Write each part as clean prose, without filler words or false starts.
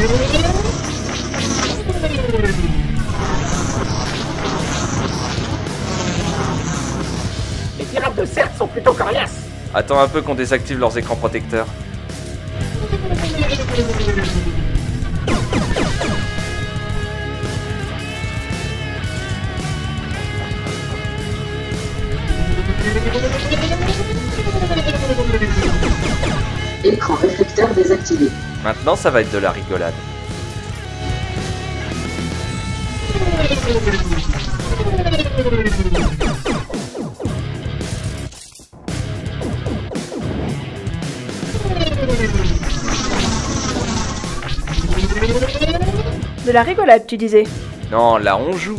Les pirates de Sert sont plutôt coriaces. Attends un peu qu'on désactive leurs écrans protecteurs. Écran réflecteur désactivé. Maintenant, ça va être de la rigolade. De la rigolade, tu disais. Non, là on joue.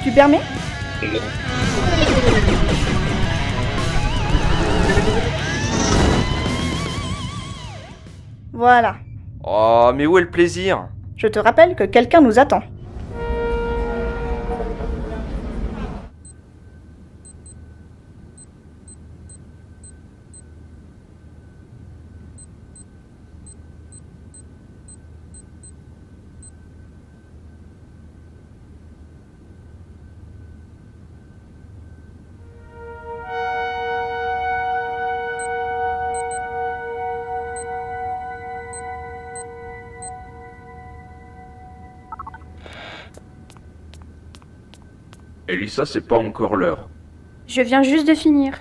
Tu permets? Voilà. Oh, mais où est le plaisir? Je te rappelle que quelqu'un nous attend. Elissa, c'est pas encore l'heure. Je viens juste de finir.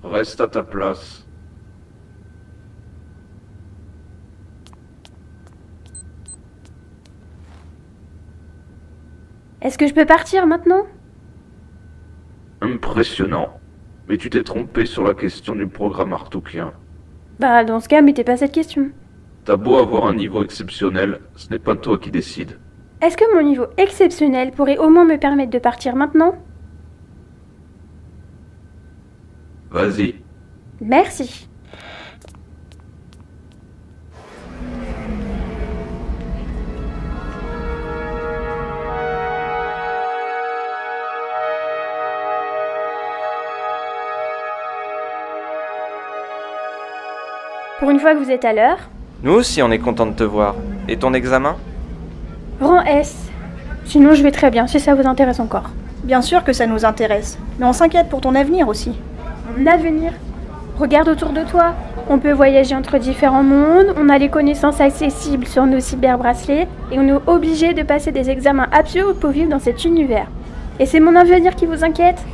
Reste à ta place. Est-ce que je peux partir maintenant? Impressionnant. Mais tu t'es trompé sur la question du programme artoukien. Bah, dans ce cas, mettez pas cette question. T'as beau avoir un niveau exceptionnel, ce n'est pas toi qui décides. Est-ce que mon niveau exceptionnel pourrait au moins me permettre de partir maintenant? Vas-y. Merci. Pour une fois que vous êtes à l'heure, Nous aussi, on est content de te voir. Et ton examen? rang S. Sinon, je vais très bien, si ça vous intéresse encore. Bien sûr que ça nous intéresse, mais on s'inquiète pour ton avenir aussi. Mon avenir. Regarde autour de toi. On peut voyager entre différents mondes, on a les connaissances accessibles sur nos cyberbracelets, et on est obligé de passer des examens absurdes pour vivre dans cet univers. Et c'est mon avenir qui vous inquiète?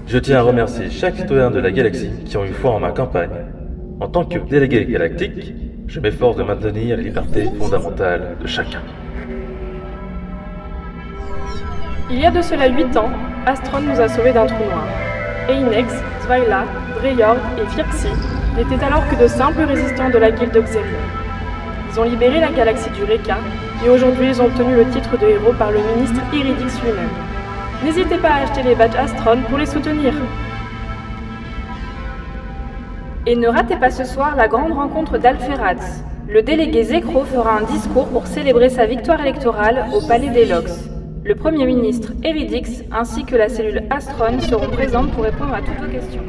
Je tiens à remercier chaque citoyen de la galaxie qui ont eu foi en ma campagne. En tant que délégué galactique, je m'efforce de maintenir les libertés fondamentales de chacun. Il y a de cela 8 ans, Astron nous a sauvés d'un trou noir. Einex, Twyla, Dreyord et Firxi n'étaient alors que de simples résistants de la guilde Oxerion. Ils ont libéré la galaxie du Reka, et aujourd'hui ils ont obtenu le titre de héros par le ministre Iridix lui-même. N'hésitez pas à acheter les badges Astron pour les soutenir. Et ne ratez pas ce soir la grande rencontre d'Alferaz. Le délégué Zekro fera un discours pour célébrer sa victoire électorale au Palais des Lox. Le Premier ministre Eridix ainsi que la cellule Astron seront présentes pour répondre à toutes vos questions.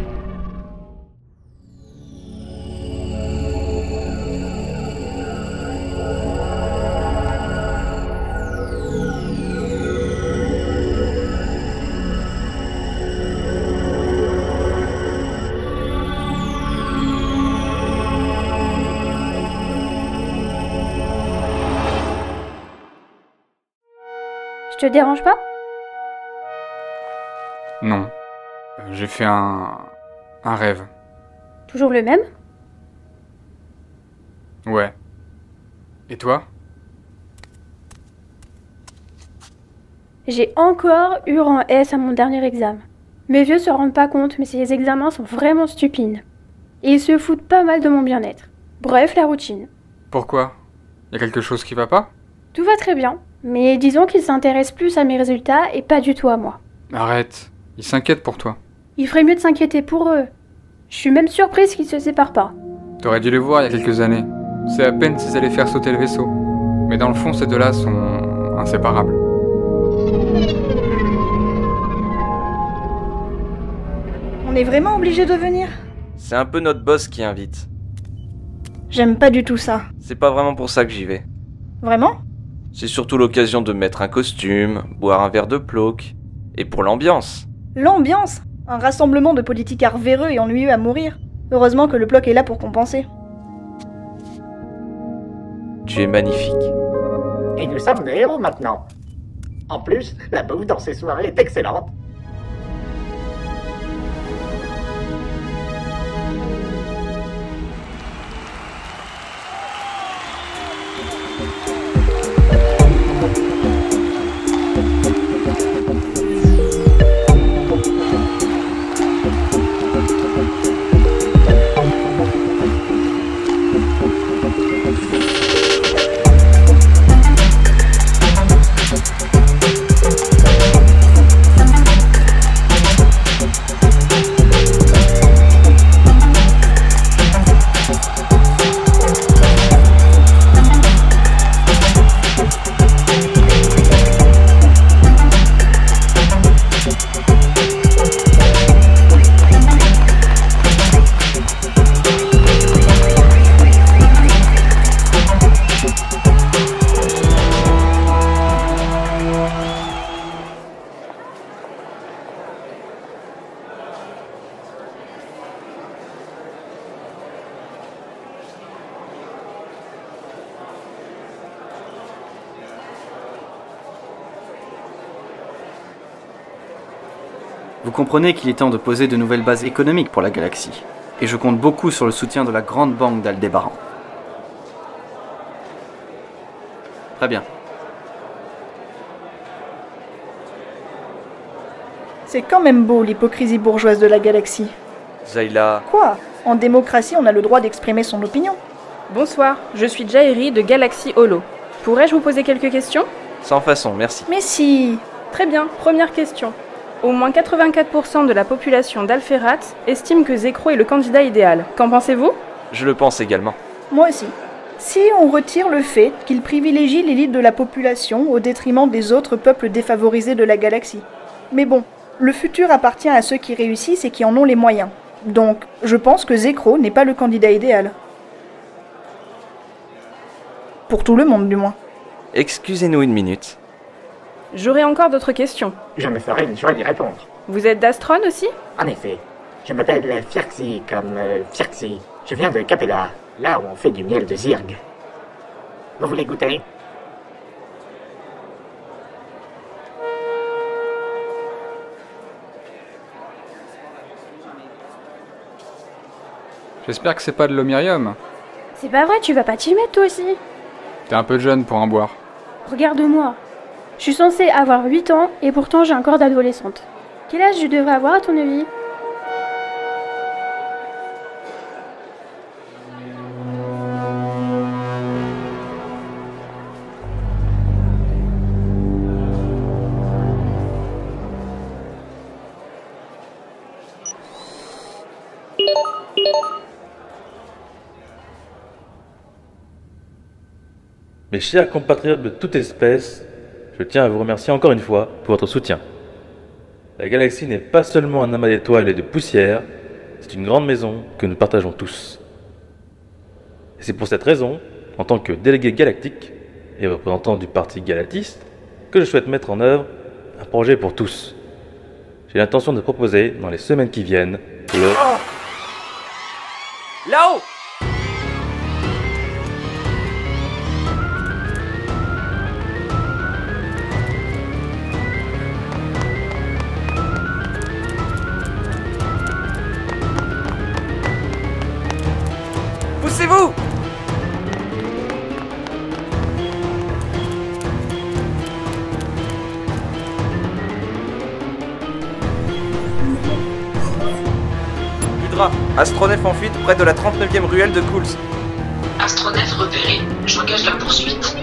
Je te dérange pas? Non. J'ai fait un rêve. Toujours le même? Ouais. Et toi? J'ai encore eu rang S à mon dernier examen. Mes vieux se rendent pas compte, mais ces examens sont vraiment stupides. Et ils se foutent pas mal de mon bien-être. Bref, la routine. Pourquoi? Y a quelque chose qui va pas? Tout va très bien, mais disons qu'ils s'intéressent plus à mes résultats et pas du tout à moi. Arrête, ils s'inquiètent pour toi. Il ferait mieux de s'inquiéter pour eux. Je suis même surprise qu'ils se séparent pas. T'aurais dû les voir il y a quelques années. C'est à peine s'ils allaient faire sauter le vaisseau. Mais dans le fond, ces deux-là sont inséparables. On est vraiment obligé de venir? C'est un peu notre boss qui invite. J'aime pas du tout ça. C'est pas vraiment pour ça que j'y vais. Vraiment? C'est surtout l'occasion de mettre un costume, boire un verre de ploque. Et pour l'ambiance. L'ambiance? Un rassemblement de politicards véreux et ennuyeux à mourir. Heureusement que le bloc est là pour compenser. Tu es magnifique. Et nous sommes des héros maintenant. En plus, la bouffe dans ces soirées est excellente. Vous comprenez qu'il est temps de poser de nouvelles bases économiques pour la galaxie. Et je compte beaucoup sur le soutien de la grande banque d'Aldébaran. Très bien. C'est quand même beau l'hypocrisie bourgeoise de la galaxie. Zayla... Quoi? En démocratie, on a le droit d'exprimer son opinion. Bonsoir, je suis Jairi de Galaxy Holo. Pourrais-je vous poser quelques questions? Sans façon, merci. Mais si... Très bien, première question. Au moins 84% de la population d'Alphérat estime que Zekro est le candidat idéal. Qu'en pensez-vous? Je le pense également. Moi aussi. Si on retire le fait qu'il privilégie l'élite de la population au détriment des autres peuples défavorisés de la galaxie. Mais bon, le futur appartient à ceux qui réussissent et qui en ont les moyens. Donc, je pense que Zekro n'est pas le candidat idéal. Pour tout le monde, du moins. Excusez-nous une minute. J'aurai encore d'autres questions. Je me ferai une joie d'y répondre. Vous êtes d'Astron aussi? En effet, je m'appelle Firxi comme Firxi. Je viens de Capella, là où on fait du miel de Zirg. Vous voulez goûter? J'espère que c'est pas de l'omirium. C'est pas vrai, tu vas pas t'y mettre toi aussi? T'es un peu jeune pour en boire. Regarde-moi. Je suis censée avoir 8 ans et pourtant j'ai un corps d'adolescente. Quel âge je devrais avoir à ton avis? Mes chers compatriotes de toute espèce, je tiens à vous remercier encore une fois pour votre soutien. La galaxie n'est pas seulement un amas d'étoiles et de poussière, c'est une grande maison que nous partageons tous. Et c'est pour cette raison, en tant que délégué galactique et représentant du parti galatiste, que je souhaite mettre en œuvre un projet pour tous. J'ai l'intention de proposer, dans les semaines qui viennent, le... Là-haut! Poussez-vous! Hydra, astronef en fuite près de la 39e ruelle de Cools. Astronef repéré. J'engage la poursuite.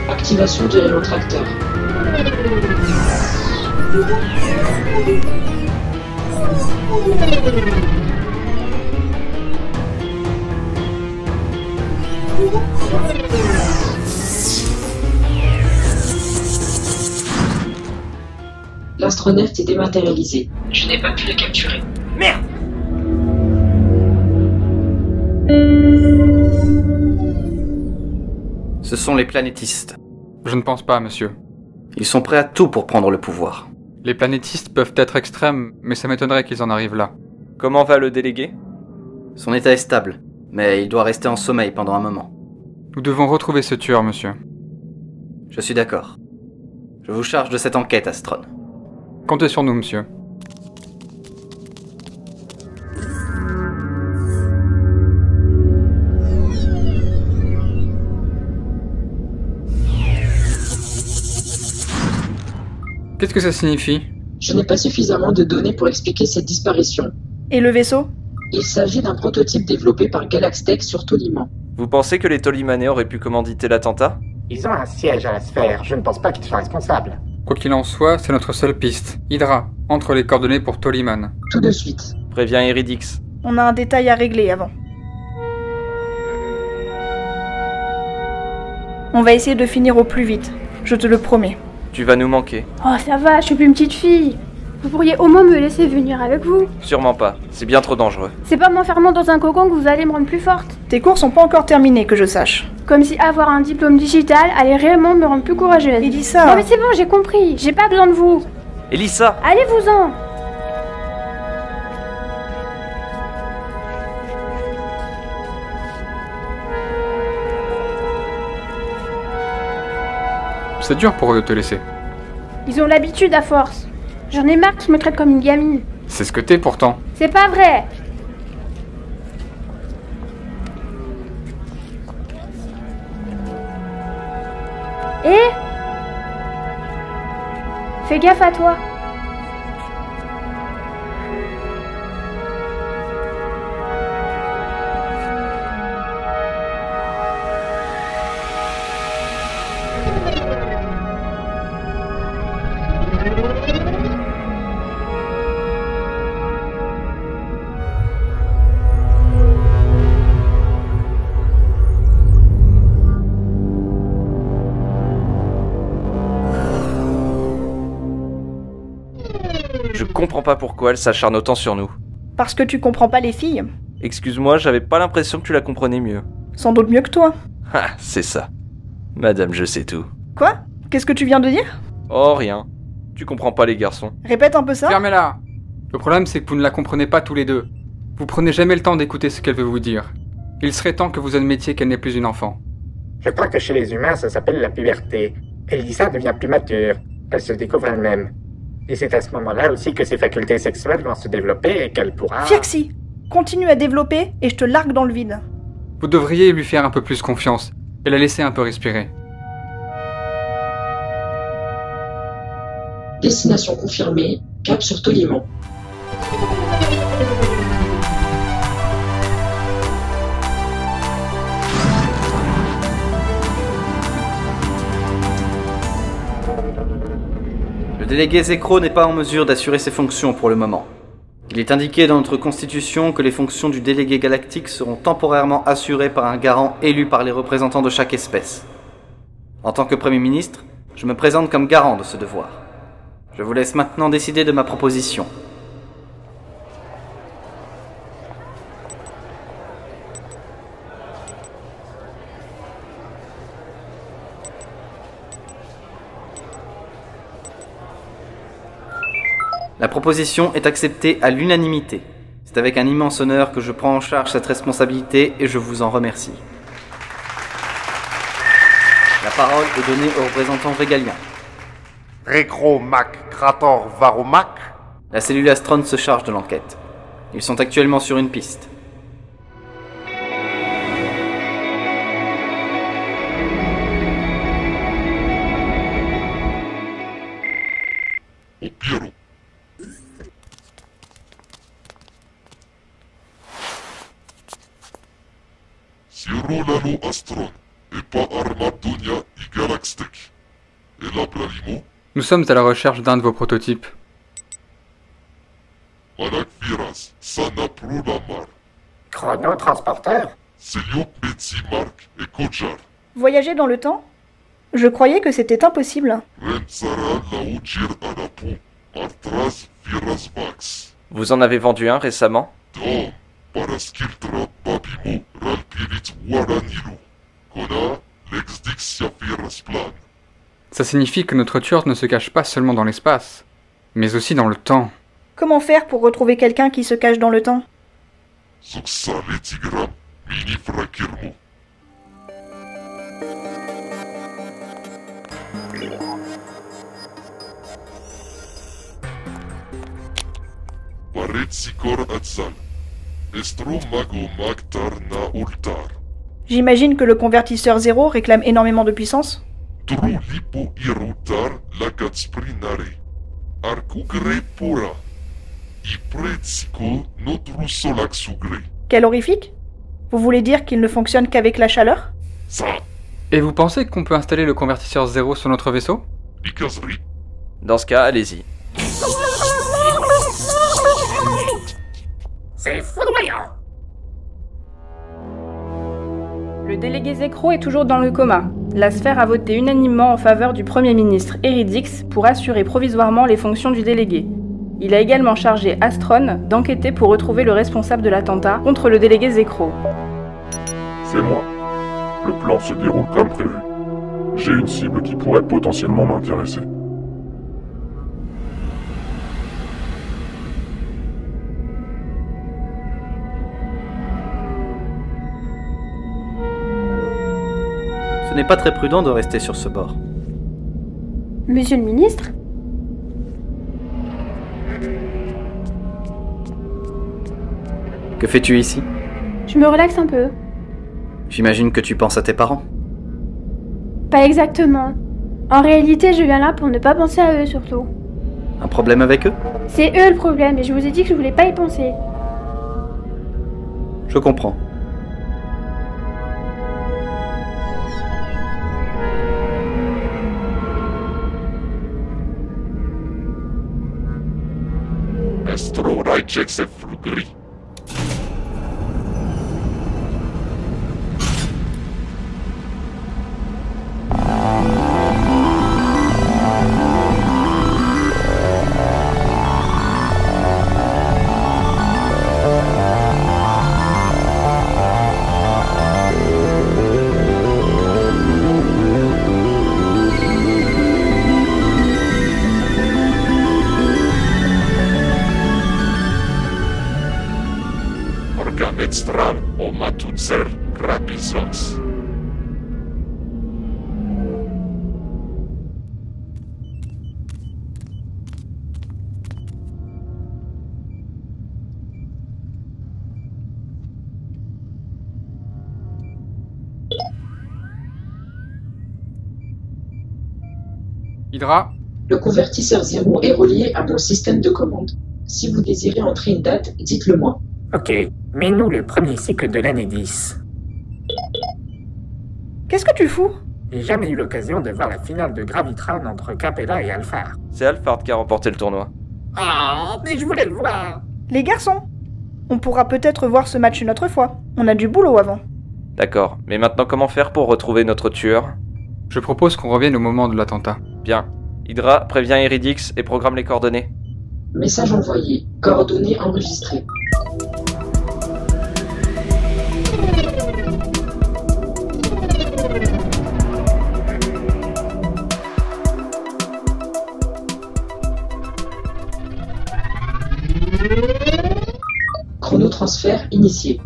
Activation du rétrotracteur. L'astronef est dématérialisé. Je n'ai pas pu le capturer. Merde! Ce sont les planétistes. Je ne pense pas, monsieur. Ils sont prêts à tout pour prendre le pouvoir. Les planétistes peuvent être extrêmes, mais ça m'étonnerait qu'ils en arrivent là. Comment va le délégué? Son état est stable, mais il doit rester en sommeil pendant un moment. Nous devons retrouver ce tueur, monsieur. Je suis d'accord. Je vous charge de cette enquête, Astron. Comptez sur nous, monsieur. Qu'est-ce que ça signifie? Je n'ai pas suffisamment de données pour expliquer cette disparition. Et le vaisseau? Il s'agit d'un prototype développé par Galaxtech sur Toliman. Vous pensez que les Tolimanais auraient pu commanditer l'attentat? Ils ont un siège à la sphère, je ne pense pas qu'ils soient responsables. Quoi qu'il en soit, c'est notre seule piste. Hydra, entre les coordonnées pour Toliman. Tout de suite. Préviens Iridix. On a un détail à régler avant. On va essayer de finir au plus vite, je te le promets. Tu vas nous manquer. Oh, ça va, je suis plus une petite fille. Vous pourriez au moins me laisser venir avec vous. Sûrement pas, c'est bien trop dangereux. C'est pas en m'enfermant dans un cocon que vous allez me rendre plus forte. Tes cours sont pas encore terminés, que je sache. Comme si avoir un diplôme digital allait réellement me rendre plus courageuse. Il dit ça. Non mais c'est bon, j'ai compris. J'ai pas besoin de vous. Elissa! Allez-vous-en. C'est dur pour eux de te laisser. Ils ont l'habitude à force. J'en ai marre qu'ils me traitent comme une gamine. C'est ce que t'es pourtant. C'est pas vrai. Et fais gaffe à toi. Je comprends pas pourquoi elle s'acharne autant sur nous. Parce que tu comprends pas les filles. Excuse-moi, j'avais pas l'impression que tu la comprenais mieux. Sans doute mieux que toi. Ah, c'est ça. Madame, je sais tout. Quoi? Qu'est-ce que tu viens de dire? Oh, rien. Tu comprends pas les garçons. Répète un peu ça. Fermez-la! Le problème, c'est que vous ne la comprenez pas tous les deux. Vous prenez jamais le temps d'écouter ce qu'elle veut vous dire. Il serait temps que vous admettiez qu'elle n'est plus une enfant. Je crois que chez les humains, ça s'appelle la puberté. Elissa devient plus mature. Elle se découvre elle-même. Et c'est à ce moment-là aussi que ses facultés sexuelles vont se développer et qu'elle pourra... Firxy, continue à développer et je te largue dans le vide. Vous devriez lui faire un peu plus confiance et la laisser un peu respirer. Destination confirmée, cap sur Toliman. Le délégué Zekro n'est pas en mesure d'assurer ses fonctions pour le moment. Il est indiqué dans notre constitution que les fonctions du délégué galactique seront temporairement assurées par un garant élu par les représentants de chaque espèce. En tant que Premier ministre, je me présente comme garant de ce devoir. Je vous laisse maintenant décider de ma proposition. La proposition est acceptée à l'unanimité. C'est avec un immense honneur que je prends en charge cette responsabilité et je vous en remercie. La parole est donnée au représentant régalien. Regro Mac Krator Varomac. La cellule Astron se charge de l'enquête. Ils sont actuellement sur une piste. Piero. Sirolano Astron et pas Armadonia et Galaxtech. Et la Pralimo. Nous sommes à la recherche d'un de vos prototypes. Manakviras, Sana Prolamar. Chronotransporteur? Selio Mark et Kojar. Voyager dans le temps? Je croyais que c'était impossible. Rensara Laujir Anapo. Artras Viras Vax. Vous en avez vendu un récemment? Dom, Paraskiltra Babimo, Ralpirit Waranilu. Kona, Lexdixia Viras Plan. Ça signifie que notre tueur ne se cache pas seulement dans l'espace, mais aussi dans le temps. Comment faire pour retrouver quelqu'un qui se cache dans le temps? Suxaletigram, Mini Frakirmo. Paretsikor Atzal. Estro Mago Magtar Na Ultar. J'imagine que le convertisseur 0 réclame énormément de puissance. Tru Lipo Irutar Lagasprinare. Arcugre Pura. Ipretsiko Notru Solaxugre. Quel horrifique? Vous voulez dire qu'il ne fonctionne qu'avec la chaleur? Ça. Et vous pensez qu'on peut installer le convertisseur 0 sur notre vaisseau? Ikazri. Dans ce cas, allez-y. C'est foudroyant! Le délégué Zekro est toujours dans le coma. La sphère a voté unanimement en faveur du Premier ministre Eridix pour assurer provisoirement les fonctions du délégué. Il a également chargé Astron d'enquêter pour retrouver le responsable de l'attentat contre le délégué Zekro. C'est moi. Le plan se déroule comme prévu. J'ai une cible qui pourrait potentiellement m'intéresser. Ce n'est pas très prudent de rester sur ce bord. Monsieur le ministre? Que fais-tu ici? Je me relaxe un peu. J'imagine que tu penses à tes parents. Pas exactement. En réalité, je viens là pour ne pas penser à eux surtout. Un problème avec eux? C'est eux le problème et je vous ai dit que je voulais pas y penser. Je comprends. Astro Raichex Flugri. Organetstral o Matutzer Rapizox. Hydra? Le convertisseur 0 est relié à mon système de commande. Si vous désirez entrer une date, dites-le moi. Ok, mets-nous le premier cycle de l'année 10. Qu'est-ce que tu fous? J'ai jamais eu l'occasion de voir la finale de Gravitron entre Capella et Alphard. C'est Alphard qui a remporté le tournoi. Oh, mais je voulais le voir! Les garçons, on pourra peut-être voir ce match une autre fois. On a du boulot avant. D'accord, mais maintenant comment faire pour retrouver notre tueur? Je propose qu'on revienne au moment de l'attentat. Bien. Hydra, préviens Eridix et programme les coordonnées. Message envoyé. Coordonnées enregistrées. transfert initié.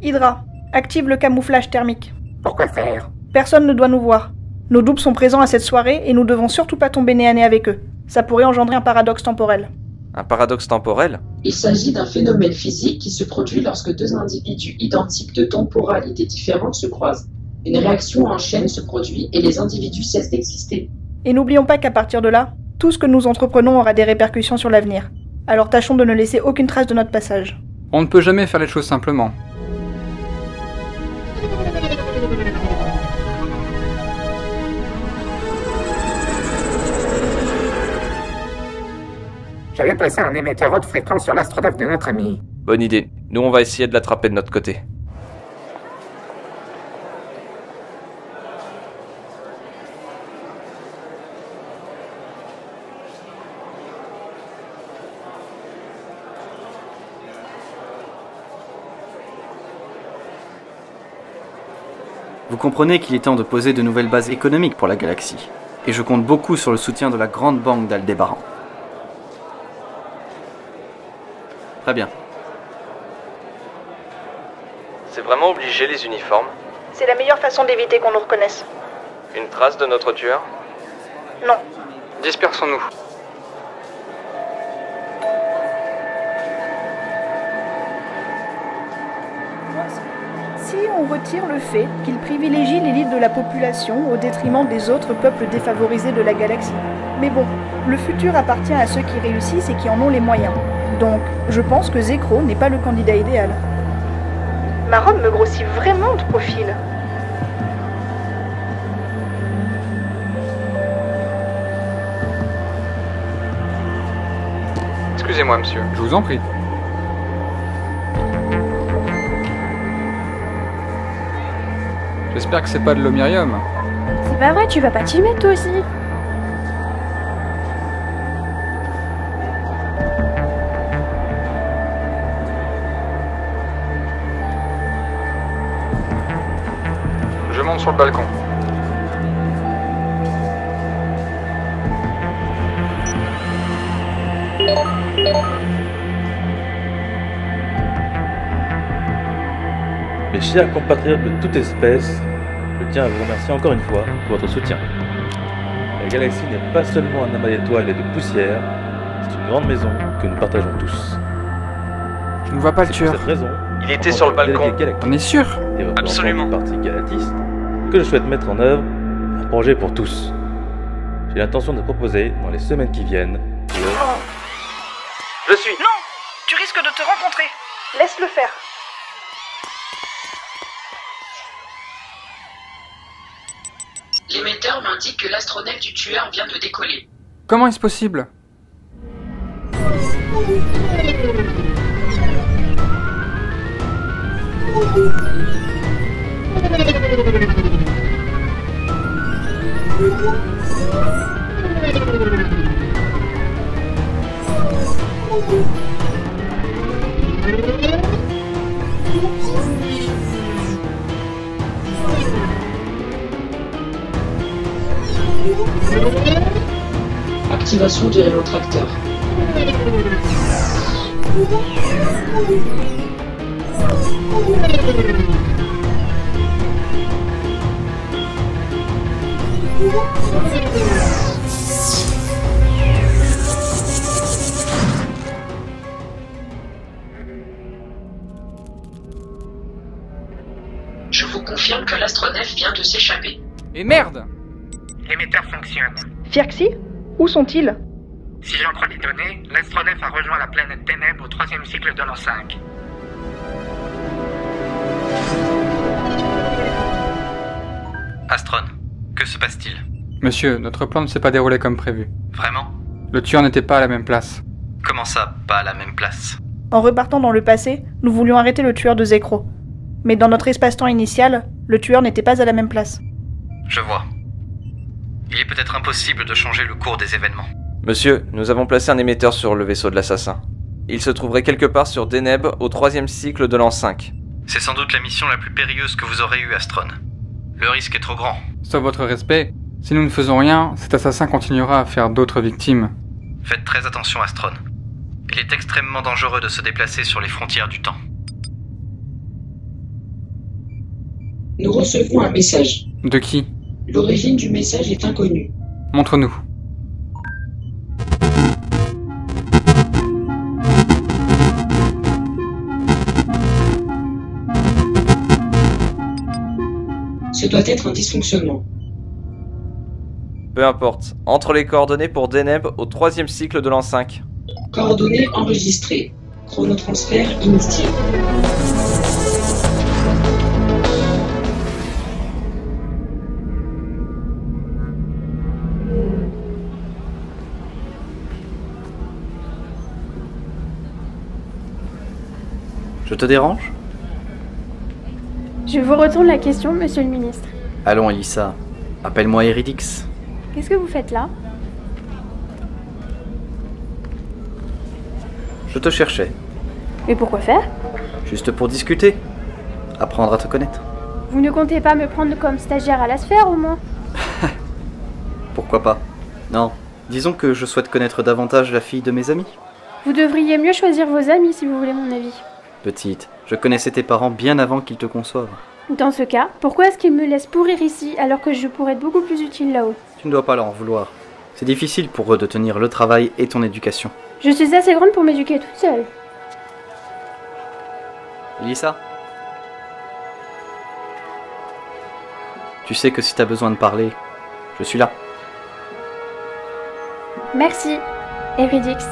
Hydra, active le camouflage thermique. Pourquoi faire? Personne ne doit nous voir. Nos doubles sont présents à cette soirée et nous devons surtout pas tomber nez à nez avec eux. Ça pourrait engendrer un paradoxe temporel. Un paradoxe temporel? Il s'agit d'un phénomène physique qui se produit lorsque deux individus identiques de temporalité différente se croisent. Une réaction en chaîne se produit et les individus cessent d'exister. Et n'oublions pas qu'à partir de là, tout ce que nous entreprenons aura des répercussions sur l'avenir. Alors tâchons de ne laisser aucune trace de notre passage. On ne peut jamais faire les choses simplement. J'avais placé un émetteur haute fréquence sur l'astronef de notre ami. Bonne idée. Nous, on va essayer de l'attraper de notre côté. Vous comprenez qu'il est temps de poser de nouvelles bases économiques pour la galaxie. Et je compte beaucoup sur le soutien de la Grande Banque d'Aldébaran. Très bien. C'est vraiment obligé les uniformes? C'est la meilleure façon d'éviter qu'on nous reconnaisse. Une trace de notre tueur? Non. Dispersons-nous. Si on retire le fait qu'il privilégie l'élite de la population au détriment des autres peuples défavorisés de la galaxie. Mais bon, le futur appartient à ceux qui réussissent et qui en ont les moyens. Donc, je pense que Zekro n'est pas le candidat idéal. Ma robe me grossit vraiment de profil. Excusez-moi, monsieur. Je vous en prie. J'espère que c'est pas de l'omirium. C'est pas vrai, tu vas pas t'y mettre toi aussi. Je monte sur le balcon. Mes chers compatriotes de toute espèce, je tiens à vous remercier encore une fois pour votre soutien. La galaxie n'est pas seulement un amas d'étoiles et de poussière, c'est une grande maison que nous partageons tous. Je ne vois pas le tueur. C'est pour cette raison, Il était sur le balcon. On est sûr? Et Absolument. Parti Galatis, que je souhaite mettre en œuvre un projet pour tous. J'ai l'intention de proposer dans les semaines qui viennent Je suis. Non! Tu risques de te rencontrer. Laisse-le faire. L'émetteur m'indique que l'astronef du tueur vient de décoller. Comment est-ce possible? Activation du rétrotracteur. Je vous confirme que l'astronef vient de s'échapper. Et merde! L'émetteur fonctionne. Firxi? Où sont-ils? Si j'en crois les données, l'astronef a rejoint la planète Deneb au 3e cycle de l'an 5. Astron, que se passe-t-il? Monsieur, notre plan ne s'est pas déroulé comme prévu. Vraiment? Le tueur n'était pas à la même place. Comment ça, pas à la même place? En repartant dans le passé, nous voulions arrêter le tueur de Zekro. Mais dans notre espace-temps initial, le tueur n'était pas à la même place. Je vois. Il est peut-être impossible de changer le cours des événements. Monsieur, nous avons placé un émetteur sur le vaisseau de l'assassin. Il se trouverait quelque part sur Deneb au 3e cycle de l'an 5. C'est sans doute la mission la plus périlleuse que vous aurez eue, Astron. Le risque est trop grand. Sauf votre respect, si nous ne faisons rien, cet assassin continuera à faire d'autres victimes. Faites très attention, Astron. Il est extrêmement dangereux de se déplacer sur les frontières du temps. Nous recevons un message. De qui? L'origine du message est inconnue. Montre-nous. Ce doit être un dysfonctionnement. Peu importe. Entre les coordonnées pour Deneb au 3e cycle de l'an 5. Coordonnées enregistrées. Chronotransfert initié. Je te dérange? Je vous retourne la question, monsieur le ministre. Allons, Elissa. Appelle-moi Eridix. Qu'est-ce que vous faites là? Je te cherchais. Mais pourquoi faire? Juste pour discuter. Apprendre à te connaître. Vous ne comptez pas me prendre comme stagiaire à la sphère, au moins? Pourquoi pas? Non. Disons que je souhaite connaître davantage la fille de mes amis. Vous devriez mieux choisir vos amis, si vous voulez mon avis. Petite, je connaissais tes parents bien avant qu'ils te conçoivent. Dans ce cas, pourquoi est-ce qu'ils me laissent pourrir ici alors que je pourrais être beaucoup plus utile là-haut? Tu ne dois pas leur en vouloir. C'est difficile pour eux de tenir le travail et ton éducation. Je suis assez grande pour m'éduquer toute seule. Elissa? Tu sais que si t'as besoin de parler, je suis là. Merci, Eridix.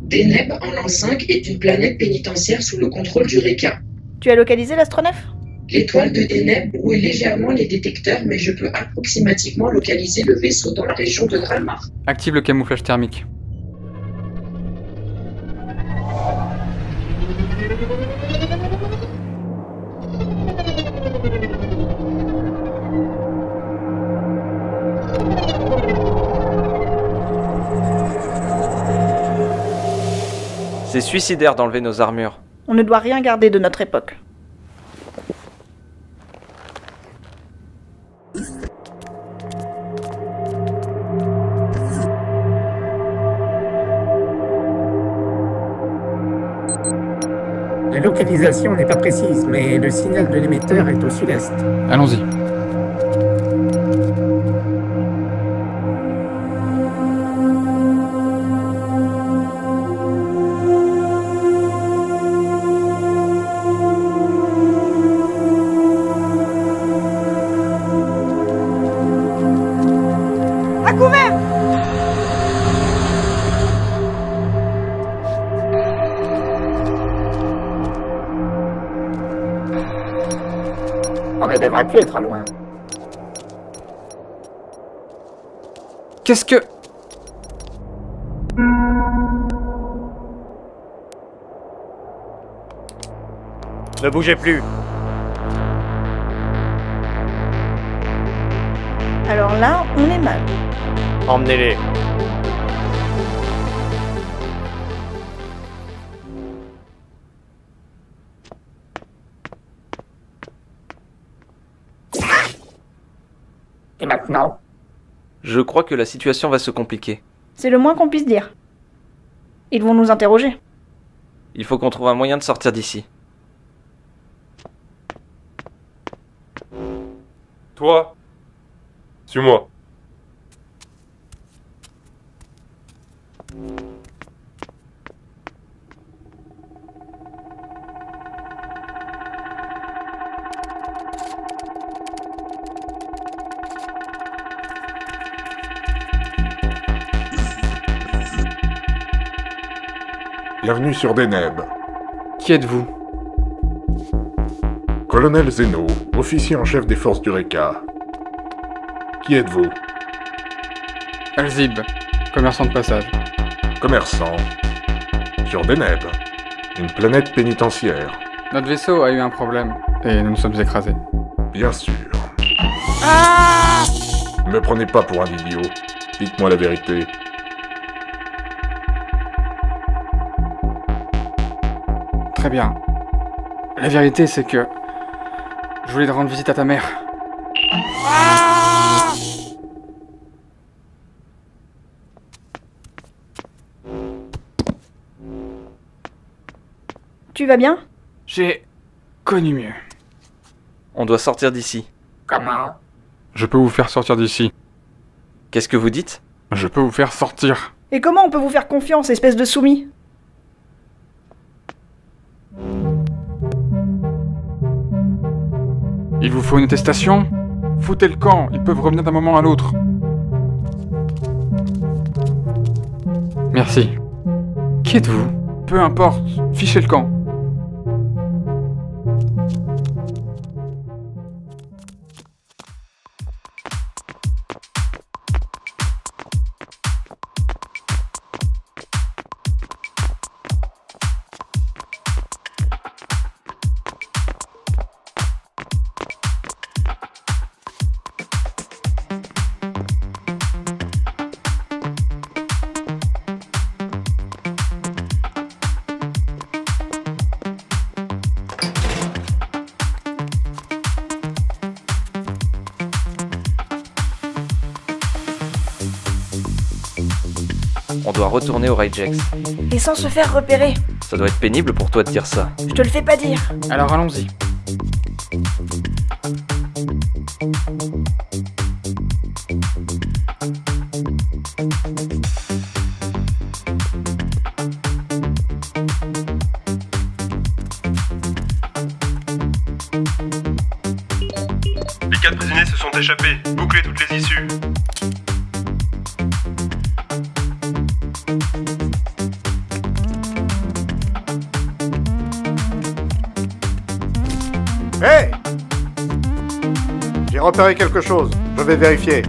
Deneb, en l'an 5, est une planète pénitentiaire sous le contrôle du Reka. Tu as localisé l'astronef? L'étoile de Deneb brouille légèrement les détecteurs, mais je peux approximativement localiser le vaisseau dans la région de Gralmar. Active le camouflage thermique. C'est suicidaire d'enlever nos armures. On ne doit rien garder de notre époque. La localisation n'est pas précise, mais le signal de l'émetteur est au sud-est. Allons-y. À couvert! On ne devrait plus être loin. Qu'est-ce que... Ne bougez plus. Alors là, on est mal. Emmenez-les. Et maintenant? Je crois que la situation va se compliquer. C'est le moins qu'on puisse dire. Ils vont nous interroger. Il faut qu'on trouve un moyen de sortir d'ici. Toi, suis-moi. Bienvenue sur Deneb. Qui êtes-vous? Colonel Zeno, officier en chef des forces du Reka. Qui êtes-vous? Alzib, commerçant de passage. Commerçant. Sur Deneb, une planète pénitentiaire. Notre vaisseau a eu un problème, et nous nous sommes écrasés. Bien sûr. Ne me prenez pas pour un idiot. Dites-moi la vérité. Très bien. La vérité, c'est que... je voulais rendre visite à ta mère. Tu vas bien? J'ai connu mieux. On doit sortir d'ici. Comment? Je peux vous faire sortir d'ici. Qu'est-ce que vous dites? Je peux vous faire sortir. Et comment on peut vous faire confiance, espèce de soumis? Il vous faut une attestation? Foutez le camp, ils peuvent revenir d'un moment à l'autre. Merci. Qui êtes-vous? Peu importe, fichez le camp. On doit retourner au Ragex. Et sans se faire repérer. Ça doit être pénible pour toi de dire ça. Je te le fais pas dire. Alors allons-y. Les 4 prisonniers se sont échappés. Bouclez toutes les issues. Hé! J'ai repéré quelque chose. Je vais vérifier.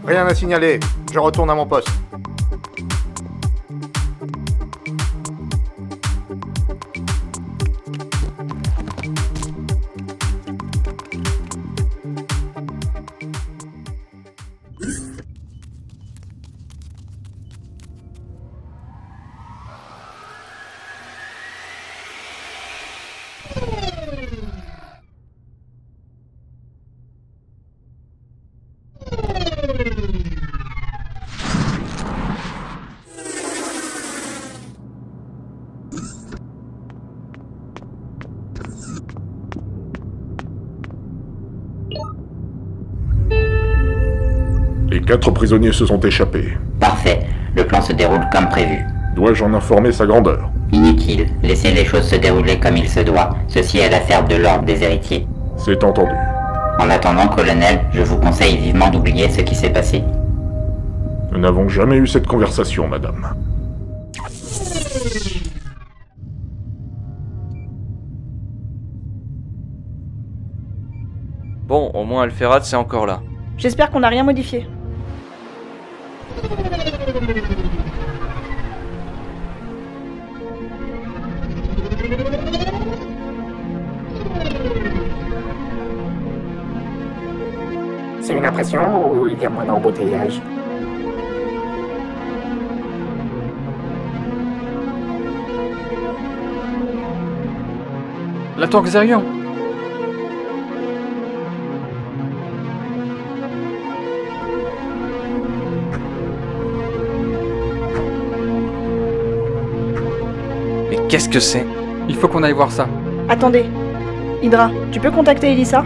Rien à signaler. Je retourne à mon poste. Les 4 prisonniers se sont échappés. Parfait. Le plan se déroule comme prévu. Dois-je en informer sa grandeur? Inutile. Laissez les choses se dérouler comme il se doit. Ceci est l'affaire de l'ordre des héritiers. C'est entendu. En attendant, colonel, je vous conseille vivement d'oublier ce qui s'est passé. Nous n'avons jamais eu cette conversation, madame. Bon, au moins Alferad, c'est encore là. J'espère qu'on n'a rien modifié. C'est une impression ou il y a moins d'embouteillage? La tour Xerion. Mais qu'est-ce que c'est? Il faut qu'on aille voir ça. Attendez. Hydra, tu peux contacter Elissa?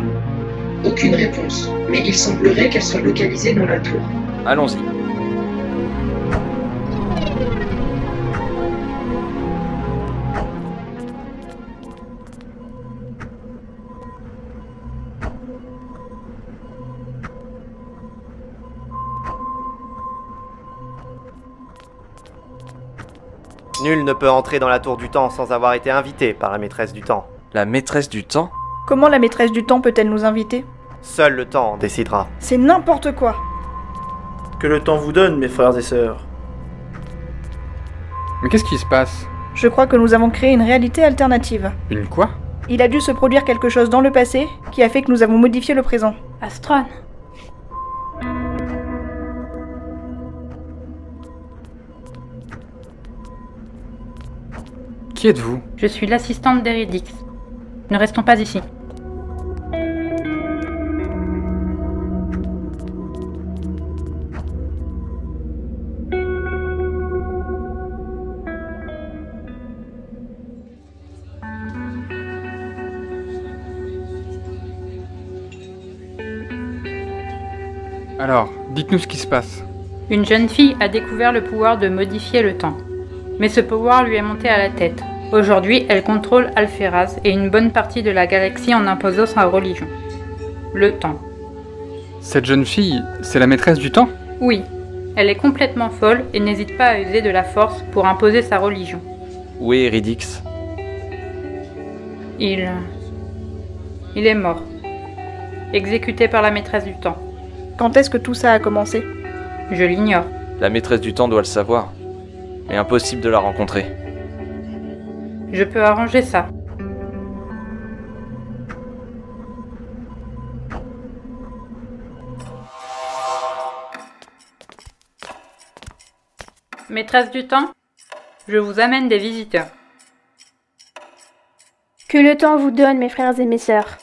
Aucune réponse, mais il semblerait qu'elle soit localisée dans la tour. Allons-y. Nul ne peut entrer dans la tour du temps sans avoir été invité par la maîtresse du temps. La maîtresse du temps? Comment la maîtresse du temps peut-elle nous inviter? Seul le temps en décidera. C'est n'importe quoi. Que le temps vous donne, mes frères et sœurs. Mais qu'est-ce qui se passe? Je crois que nous avons créé une réalité alternative. Une quoi? Il a dû se produire quelque chose dans le passé qui a fait que nous avons modifié le présent. Astron. Qui êtes-vous? Je suis l'assistante d'Eridix. Ne restons pas ici. Alors, dites-nous ce qui se passe. Une jeune fille a découvert le pouvoir de modifier le temps. Mais ce pouvoir lui est monté à la tête. Aujourd'hui, elle contrôle Alphéraz et une bonne partie de la galaxie en imposant sa religion. Le temps. Cette jeune fille, c'est la maîtresse du temps? Oui, elle est complètement folle et n'hésite pas à user de la force pour imposer sa religion. Où est Eridix? Il est mort. Exécuté par la maîtresse du temps. Quand est-ce que tout ça a commencé? Je l'ignore. La maîtresse du temps doit le savoir. Mais impossible de la rencontrer. Je peux arranger ça. Maîtresse du temps, je vous amène des visiteurs. Que le temps vous donne, mes frères et mes sœurs.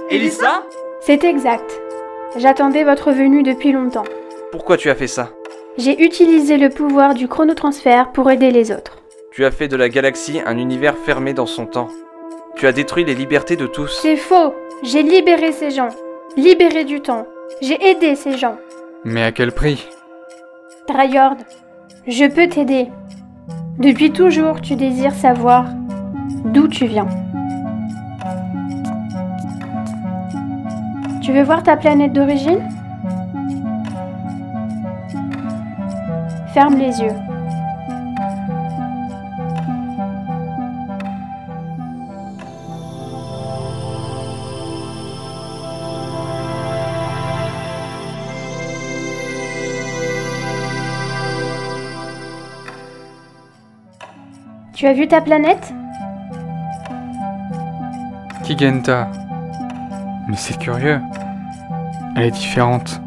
Elissa? C'est exact. J'attendais votre venue depuis longtemps. Pourquoi tu as fait ça? J'ai utilisé le pouvoir du chronotransfert pour aider les autres. Tu as fait de la galaxie un univers fermé dans son temps. Tu as détruit les libertés de tous. C'est faux. J'ai libéré ces gens. Libéré du temps. J'ai aidé ces gens. Mais à quel prix? Dreyord, je peux t'aider. Depuis toujours, tu désires savoir d'où tu viens. Tu veux voir ta planète d'origine? Ferme les yeux. Tu as vu ta planète? Kigenta. Mais c'est curieux. Elle est différente.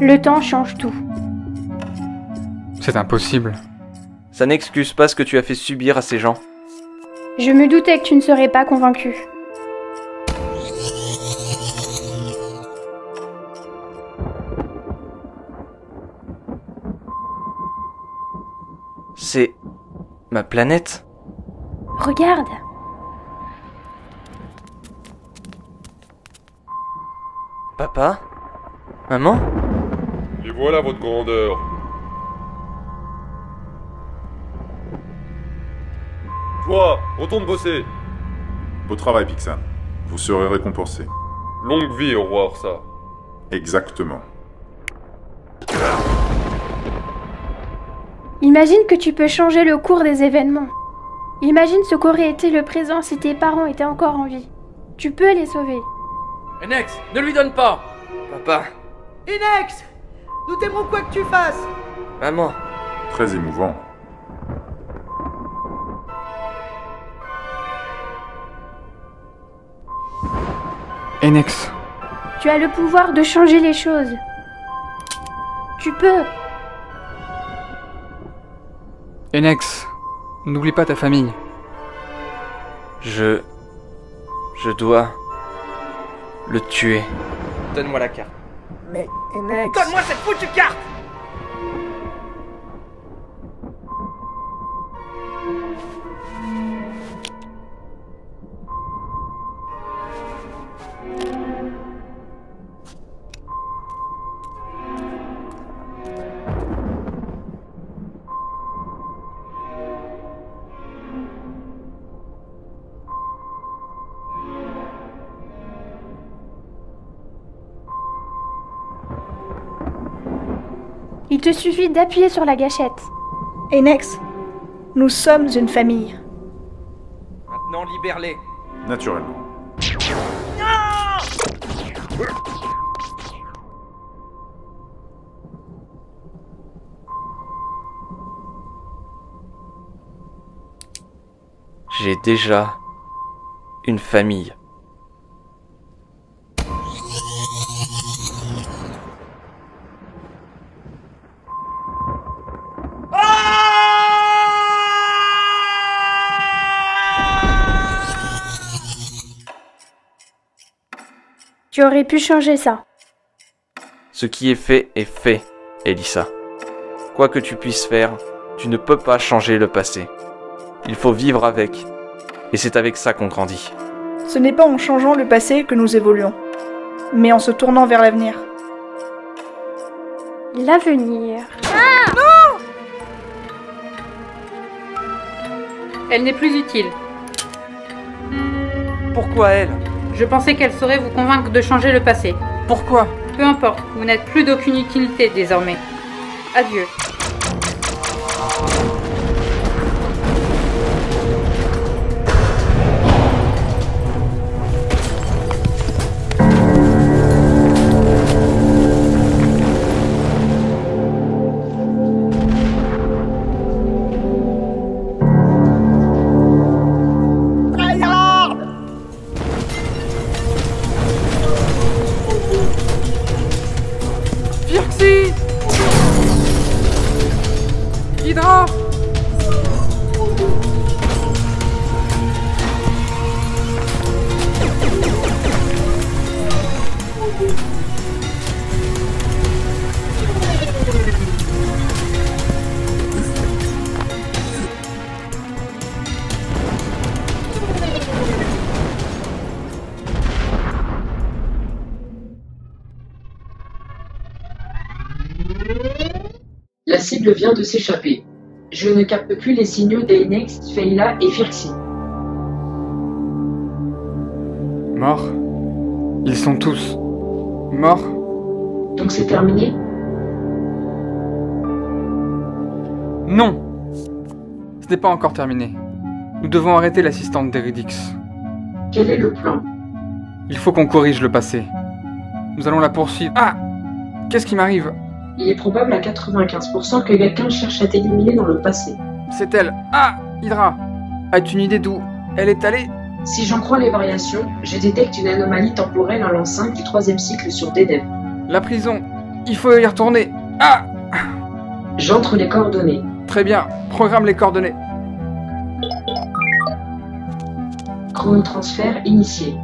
Le temps change tout. C'est impossible. Ça n'excuse pas ce que tu as fait subir à ces gens. Je me doutais que tu ne serais pas convaincu. C'est... ma planète? Regarde. Papa? Maman? Et voilà votre grandeur. Toi, retourne bosser. Beau travail, Pixan. Vous serez récompensé. Longue vie au roi Orsa. Exactement. Imagine que tu peux changer le cours des événements. Imagine ce qu'aurait été le présent si tes parents étaient encore en vie. Tu peux les sauver. Inex, ne lui donne pas! Papa. Inex! Nous t'aimerons quoi que tu fasses! Maman. Très émouvant. Inex. Tu as le pouvoir de changer les choses. Tu peux. Inex, n'oublie pas ta famille. Je dois le tuer. Donne-moi la carte. Mais Inex... Donne-moi cette foutue carte! Il te suffit d'appuyer sur la gâchette. Inex, nous sommes une famille. Maintenant, libère-les. Naturellement. J'ai déjà une famille. Tu aurais pu changer ça. Ce qui est fait, Elissa. Quoi que tu puisses faire, tu ne peux pas changer le passé. Il faut vivre avec. Et c'est avec ça qu'on grandit. Ce n'est pas en changeant le passé que nous évoluons, mais en se tournant vers l'avenir. L'avenir. Ah non! Elle n'est plus utile. Pourquoi elle? Je pensais qu'elle saurait vous convaincre de changer le passé. Pourquoi? Peu importe, vous n'êtes plus d'aucune utilité désormais. Adieu. Firxi! Hydra! La cible vient de s'échapper. Je ne capte plus les signaux d'Inex, Tfeyla et Firxi. Morts? Ils sont tous morts? Donc c'est terminé? Non! Ce n'est pas encore terminé. Nous devons arrêter l'assistante d'Eridix. Quel est le plan? Il faut qu'on corrige le passé. Nous allons la poursuivre. Ah! Qu'est-ce qui m'arrive? Il est probable à 95% que quelqu'un cherche à t'éliminer dans le passé. C'est elle. Ah! Hydra! As-tu une idée d'où elle est allée? Si j'en crois les variations, je détecte une anomalie temporelle à l'an 5 du 3e cycle sur Deneb. La prison! Il faut y retourner! Ah! J'entre les coordonnées. Très bien, programme les coordonnées. Chronotransfert initié.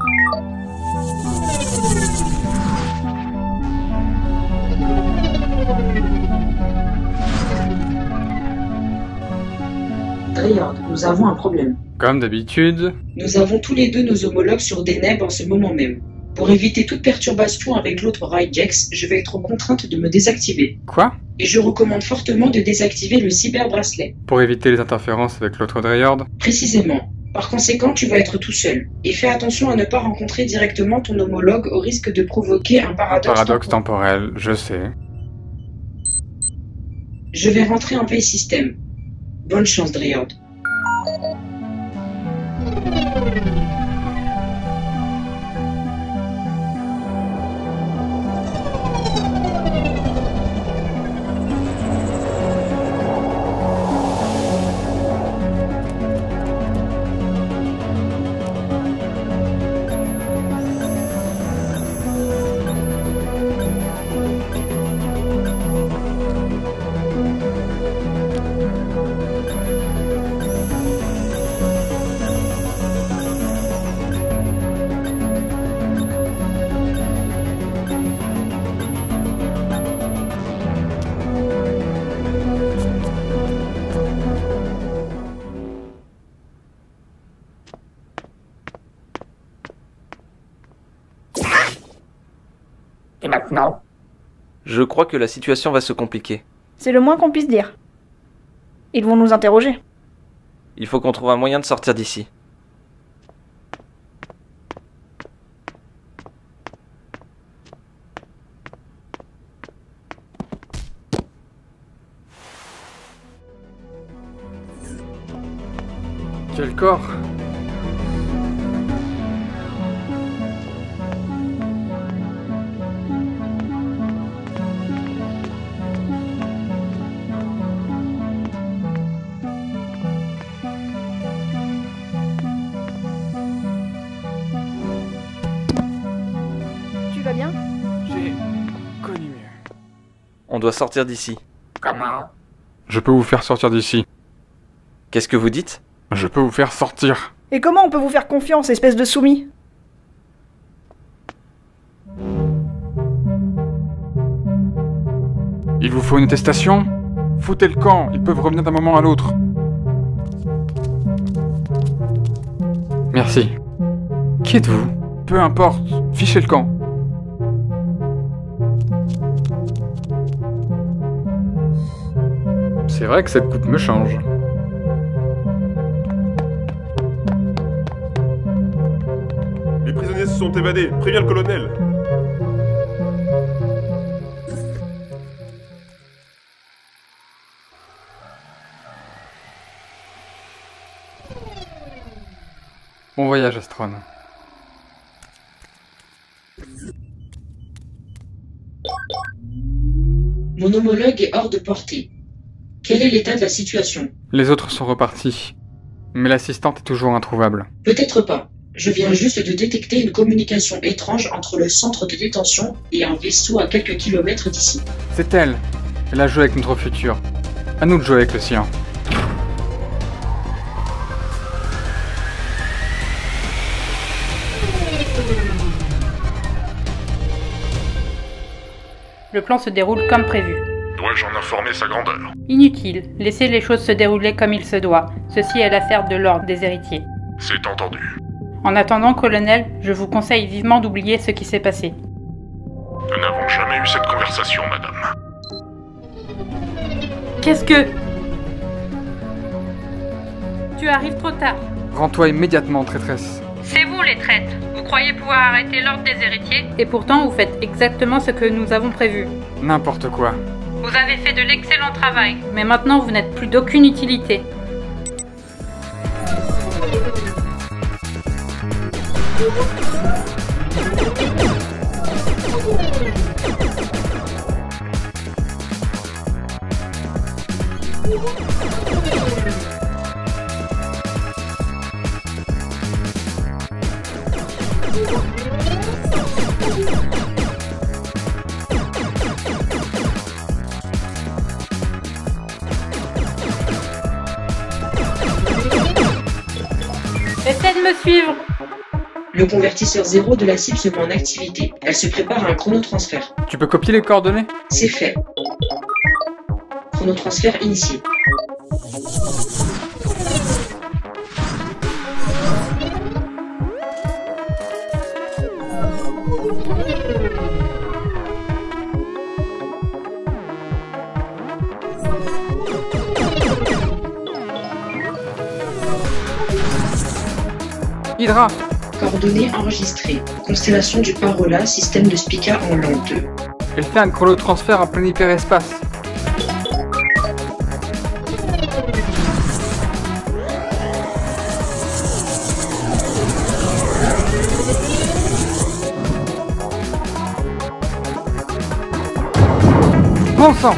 Dreyard, nous avons un problème. Comme d'habitude. Nous avons tous les deux nos homologues sur Deneb en ce moment même. Pour éviter toute perturbation avec l'autre Raidjex, je vais être contrainte de me désactiver. Quoi? Et je recommande fortement de désactiver le cyberbracelet. Pour éviter les interférences avec l'autre Dreyard? Précisément. Par conséquent, tu vas être tout seul. Et fais attention à ne pas rencontrer directement ton homologue au risque de provoquer un paradoxe temporel, je sais. Je vais rentrer en veille système. Bonne chance, Dreyard. Et maintenant? Je crois que la situation va se compliquer. C'est le moins qu'on puisse dire. Ils vont nous interroger. Il faut qu'on trouve un moyen de sortir d'ici. Quel corps? Tu vas bien? J'ai connu mieux. On doit sortir d'ici. Comment? Je peux vous faire sortir d'ici. Qu'est-ce que vous dites? Je peux vous faire sortir. Et comment on peut vous faire confiance, espèce de soumis? Il vous faut une attestation? Foutez le camp, ils peuvent revenir d'un moment à l'autre. Merci. Qui êtes-vous? Peu importe, fichez le camp. C'est vrai que cette coupe me change. Les prisonniers se sont évadés. Préviens le colonel. Bon voyage, Astron. Mon homologue est hors de portée. Quel est l'état de la situation? Les autres sont repartis. Mais l'assistante est toujours introuvable. Peut-être pas. Je viens juste de détecter une communication étrange entre le centre de détention et un vaisseau à quelques kilomètres d'ici. C'est elle. Elle a joué avec notre futur. À nous de jouer avec le sien. Le plan se déroule comme prévu. Dois-je en informer sa grandeur? Inutile, laissez les choses se dérouler comme il se doit. Ceci est l'affaire de l'ordre des héritiers. C'est entendu. En attendant, colonel, je vous conseille vivement d'oublier ce qui s'est passé. Nous n'avons jamais eu cette conversation, madame. Qu'est-ce que... Tu arrives trop tard. Rends-toi immédiatement, traîtresse. C'est vous les traîtres. Vous croyez pouvoir arrêter l'ordre des héritiers, et pourtant vous faites exactement ce que nous avons prévu. N'importe quoi. Vous avez fait de l'excellent travail, mais maintenant vous n'êtes plus d'aucune utilité. Essaie de me suivre. Le convertisseur 0 de la cible se met en activité. Elle se prépare à un chronotransfert. Tu peux copier les coordonnées? C'est fait. Chronotransfert initié. Hydra. Coordonnées enregistrées. Constellation du Parola, système de Spica en l'an 2. Elle fait un chronotransfert en plein hyperespace. Bon sang!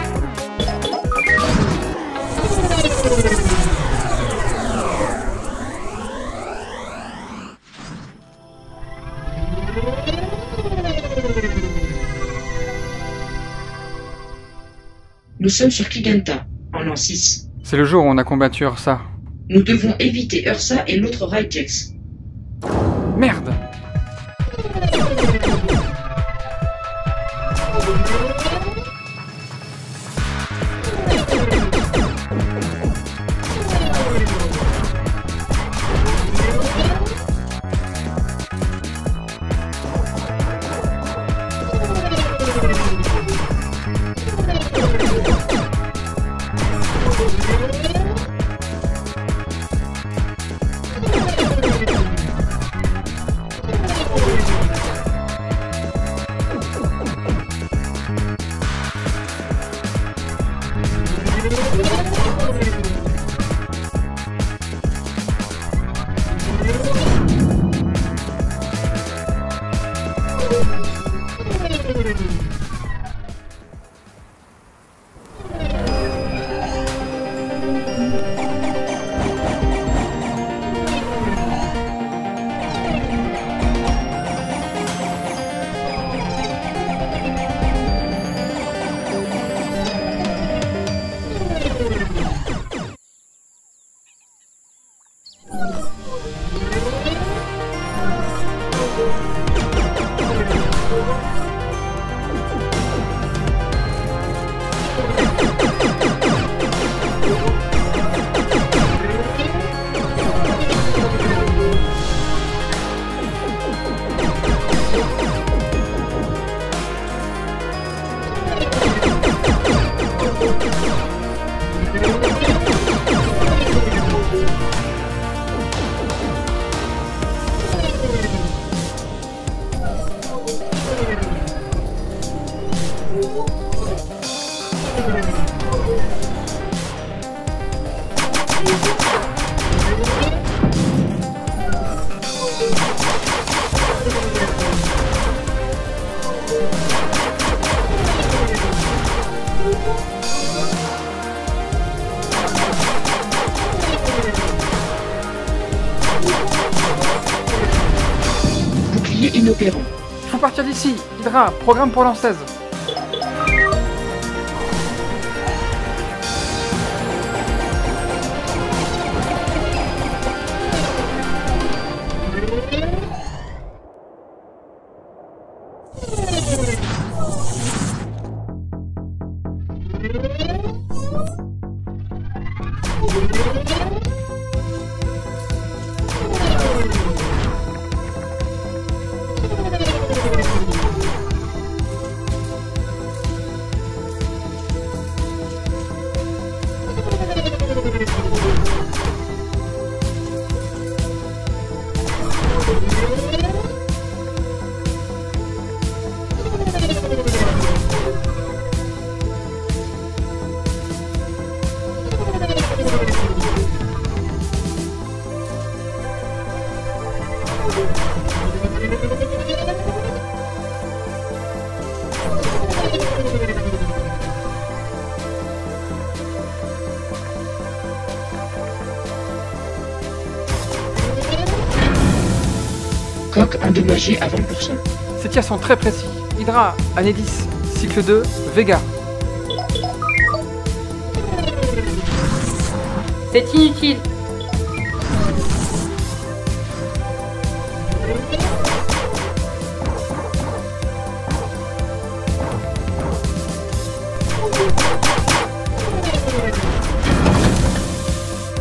Nous sommes sur Kiganta, en l'an 6. C'est le jour où on a combattu Ursa. Nous devons éviter Ursa et l'autre Raidjex. Merde! Bouclier inopérant. Il faut partir d'ici. Hydra, programme pour l'an 16. Coque endommagée à 20%. Ces tirs sont très précis. Hydra, année 10, cycle 2, Vega. C'est inutile.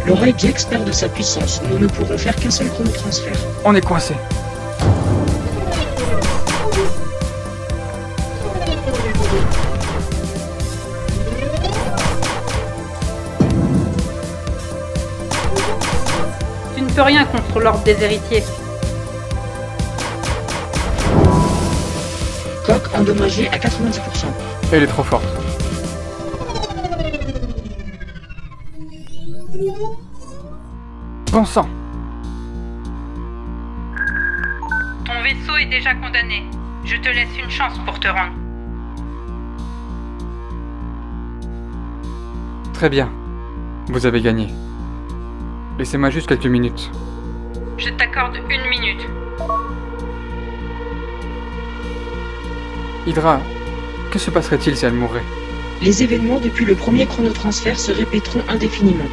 Le Raidjex perd de sa puissance. Nous ne pourrons faire qu'un seul chronotransfert. On est coincé. Tu ne peux rien contre l'ordre des héritiers. Coque endommagée à 90%. Elle est trop forte. Bon sang. Ton vaisseau est déjà condamné. Je te laisse une chance pour te rendre. Très bien. Vous avez gagné. Laissez-moi juste quelques minutes. Je t'accorde 1 minute. Hydra, que se passerait-il si elle mourait? Les événements depuis le premier chronotransfert se répéteront indéfiniment.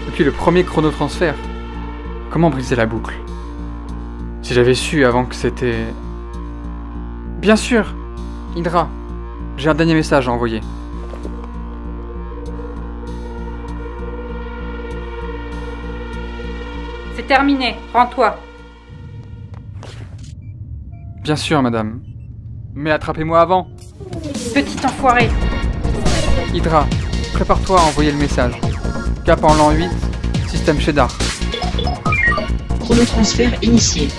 Depuis le premier chronotransfert? Comment briser la boucle? Si j'avais su avant que c'était... Bien sûr! Hydra, j'ai un dernier message à envoyer. C'est terminé, rends-toi. Bien sûr, madame. Mais attrapez-moi avant. Petit enfoiré. Hydra, prépare-toi à envoyer le message. Cap en l'an 8, système Shedar. Chronotransfert initié.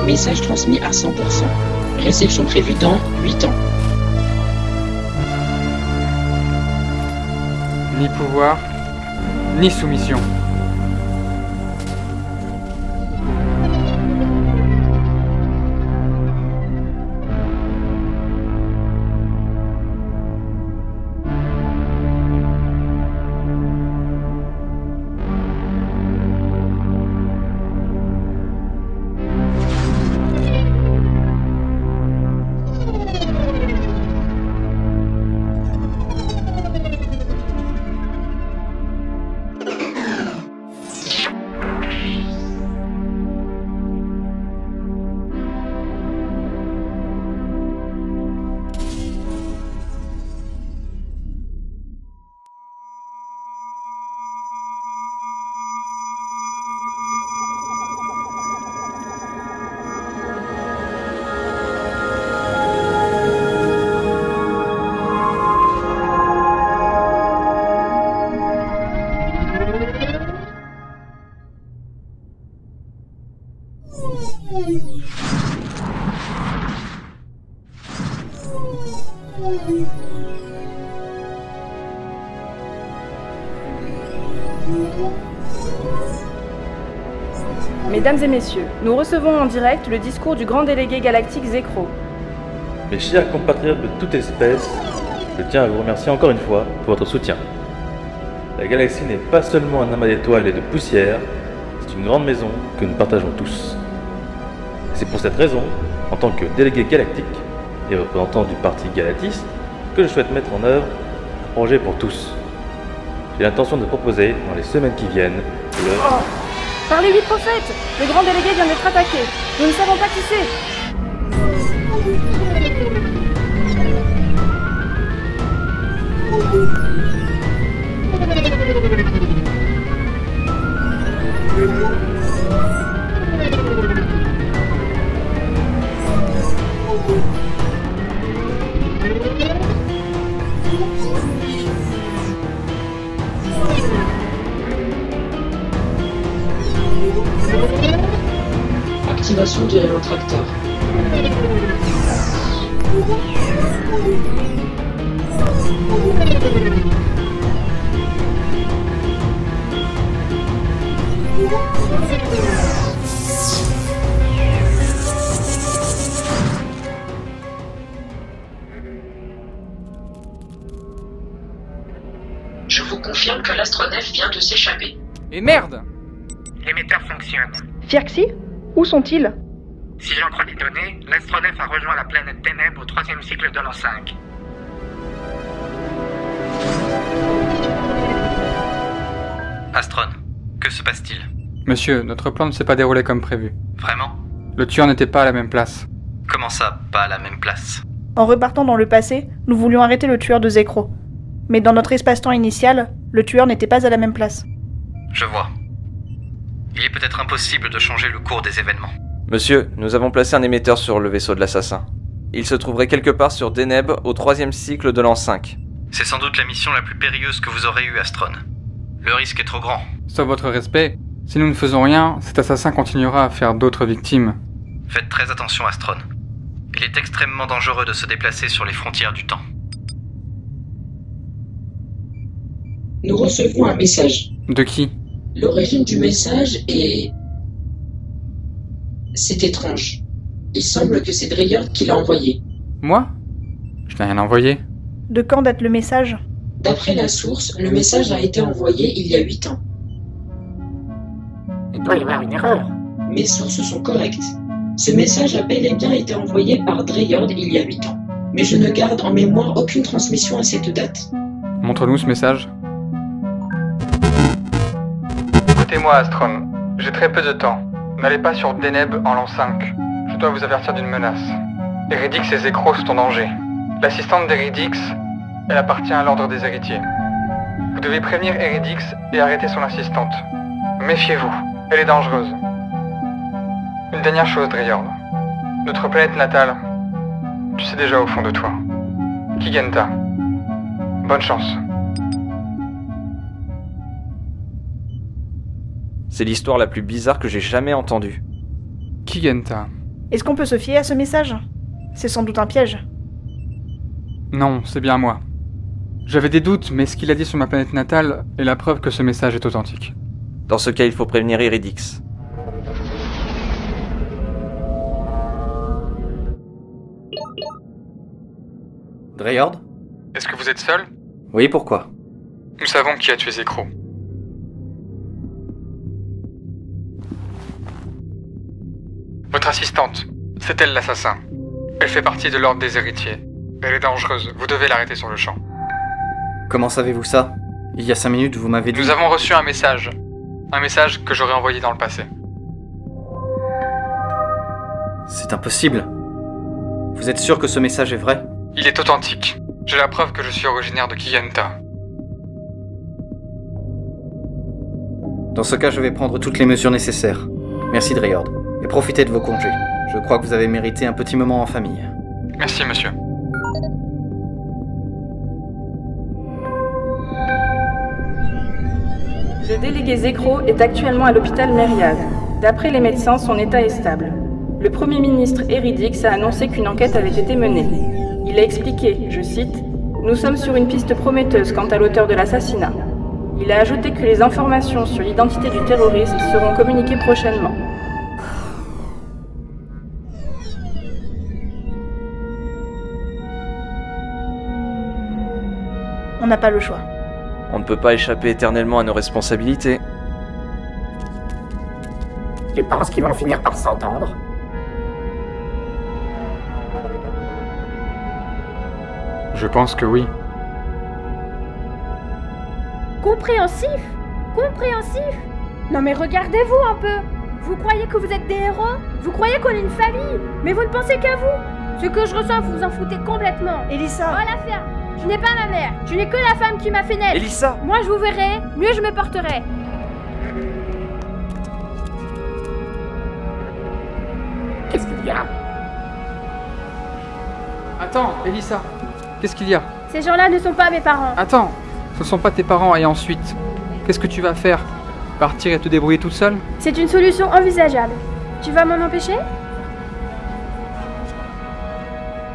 Message transmis à 100%. Réception prévue dans 8 ans. Ni pouvoir, ni soumission. Mesdames et messieurs, nous recevons en direct le discours du grand délégué galactique Zekro. Mes chers compatriotes de toute espèce, je tiens à vous remercier encore une fois pour votre soutien. La galaxie n'est pas seulement un amas d'étoiles et de poussière, c'est une grande maison que nous partageons tous. Et c'est pour cette raison, en tant que délégué galactique et représentant du parti galatiste, que je souhaite mettre en œuvre un projet pour tous. J'ai l'intention de proposer, dans les semaines qui viennent, le... Oh, par les 8 prophètes, le grand délégué vient d'être attaqué. Nous ne savons pas qui c'est. Activation du rétracteur. Je vous confirme que l'astronef vient de s'échapper. Et merde! L'émetteur fonctionne. Firxi? Où sont-ils? Si j'en crois les données, l'astronef a rejoint la planète Ténèbres au 3e cycle de l'an 5. Astron, que se passe-t-il? Monsieur, notre plan ne s'est pas déroulé comme prévu. Vraiment? Le tueur n'était pas à la même place. Comment ça, pas à la même place? En repartant dans le passé, nous voulions arrêter le tueur de Zekro. Mais dans notre espace-temps initial, le tueur n'était pas à la même place. Je vois. Il est peut-être impossible de changer le cours des événements. Monsieur, nous avons placé un émetteur sur le vaisseau de l'assassin. Il se trouverait quelque part sur Deneb au 3e cycle de l'an 5. C'est sans doute la mission la plus périlleuse que vous aurez eue, Astron. Le risque est trop grand. Sauf votre respect, si nous ne faisons rien, cet assassin continuera à faire d'autres victimes. Faites très attention, Astron. Il est extrêmement dangereux de se déplacer sur les frontières du temps. Nous recevons un message. De qui? L'origine du message est... C'est étrange. Il semble que c'est Dreyard qui l'a envoyé. Moi? Je n'ai rien envoyé. De quand date le message? D'après la source, le message a été envoyé il y a 8 ans. Il doit y avoir une erreur. Mes sources sont correctes. Ce message a bel et bien été envoyé par Dreyard il y a 8 ans. Mais je ne garde en mémoire aucune transmission à cette date. Montre-nous ce message. Écoutez-moi, Astron. J'ai très peu de temps. N'allez pas sur Deneb en l'an 5. Je dois vous avertir d'une menace. Eridix et Zekro sont en danger. L'assistante d'Eridix, elle appartient à l'ordre des héritiers. Vous devez prévenir Eridix et arrêter son assistante. Méfiez-vous, elle est dangereuse. Une dernière chose, Dreyard. Notre planète natale, tu sais déjà au fond de toi. Kigenta. Bonne chance. C'est l'histoire la plus bizarre que j'ai jamais entendue. Kigenta. Est-ce qu'on peut se fier à ce message? C'est sans doute un piège. Non, c'est bien moi. J'avais des doutes, mais ce qu'il a dit sur ma planète natale est la preuve que ce message est authentique. Dans ce cas, il faut prévenir Eridix. Dreyard? Est-ce que vous êtes seul? Oui, pourquoi? Nous savons qui a tué Zekro. Votre assistante, c'est elle l'assassin. Elle fait partie de l'ordre des héritiers. Elle est dangereuse, vous devez l'arrêter sur le champ. Comment savez-vous ça? Il y a 5 minutes, vous m'avez dit... Nous avons reçu un message. Un message que j'aurais envoyé dans le passé. C'est impossible. Vous êtes sûr que ce message est vrai? Il est authentique. J'ai la preuve que je suis originaire de Kigenta. Dans ce cas, je vais prendre toutes les mesures nécessaires. Merci, Dreyard. Et profitez de vos congés. Je crois que vous avez mérité un petit moment en famille. Merci, monsieur. Le délégué Zekro est actuellement à l'hôpital Myriad. D'après les médecins, son état est stable. Le Premier ministre Eridix a annoncé qu'une enquête avait été menée. Il a expliqué, je cite, « Nous sommes sur une piste prometteuse quant à l'auteur de l'assassinat. » Il a ajouté que les informations sur l'identité du terroriste seront communiquées prochainement. On n'a pas le choix. On ne peut pas échapper éternellement à nos responsabilités. Tu penses qu'ils vont finir par s'entendre? Je pense que oui. Compréhensif? Compréhensif? Non mais regardez-vous un peu. Vous croyez que vous êtes des héros? Vous croyez qu'on est une famille? Mais vous ne pensez qu'à vous. Ce que je ressens, vous vous en foutez complètement. Elissa! Oh la ferme! Je n'ai pas ma mère. Je n'ai que la femme qui m'a fait naître. Elissa! Moi je vous verrai, mieux je me porterai. Qu'est-ce qu'il y a? Attends, Elissa. Qu'est-ce qu'il y a? Ces gens-là ne sont pas mes parents. Attends, ce ne sont pas tes parents et ensuite, qu'est-ce que tu vas faire? Partir et te débrouiller toute seule? C'est une solution envisageable. Tu vas m'en empêcher?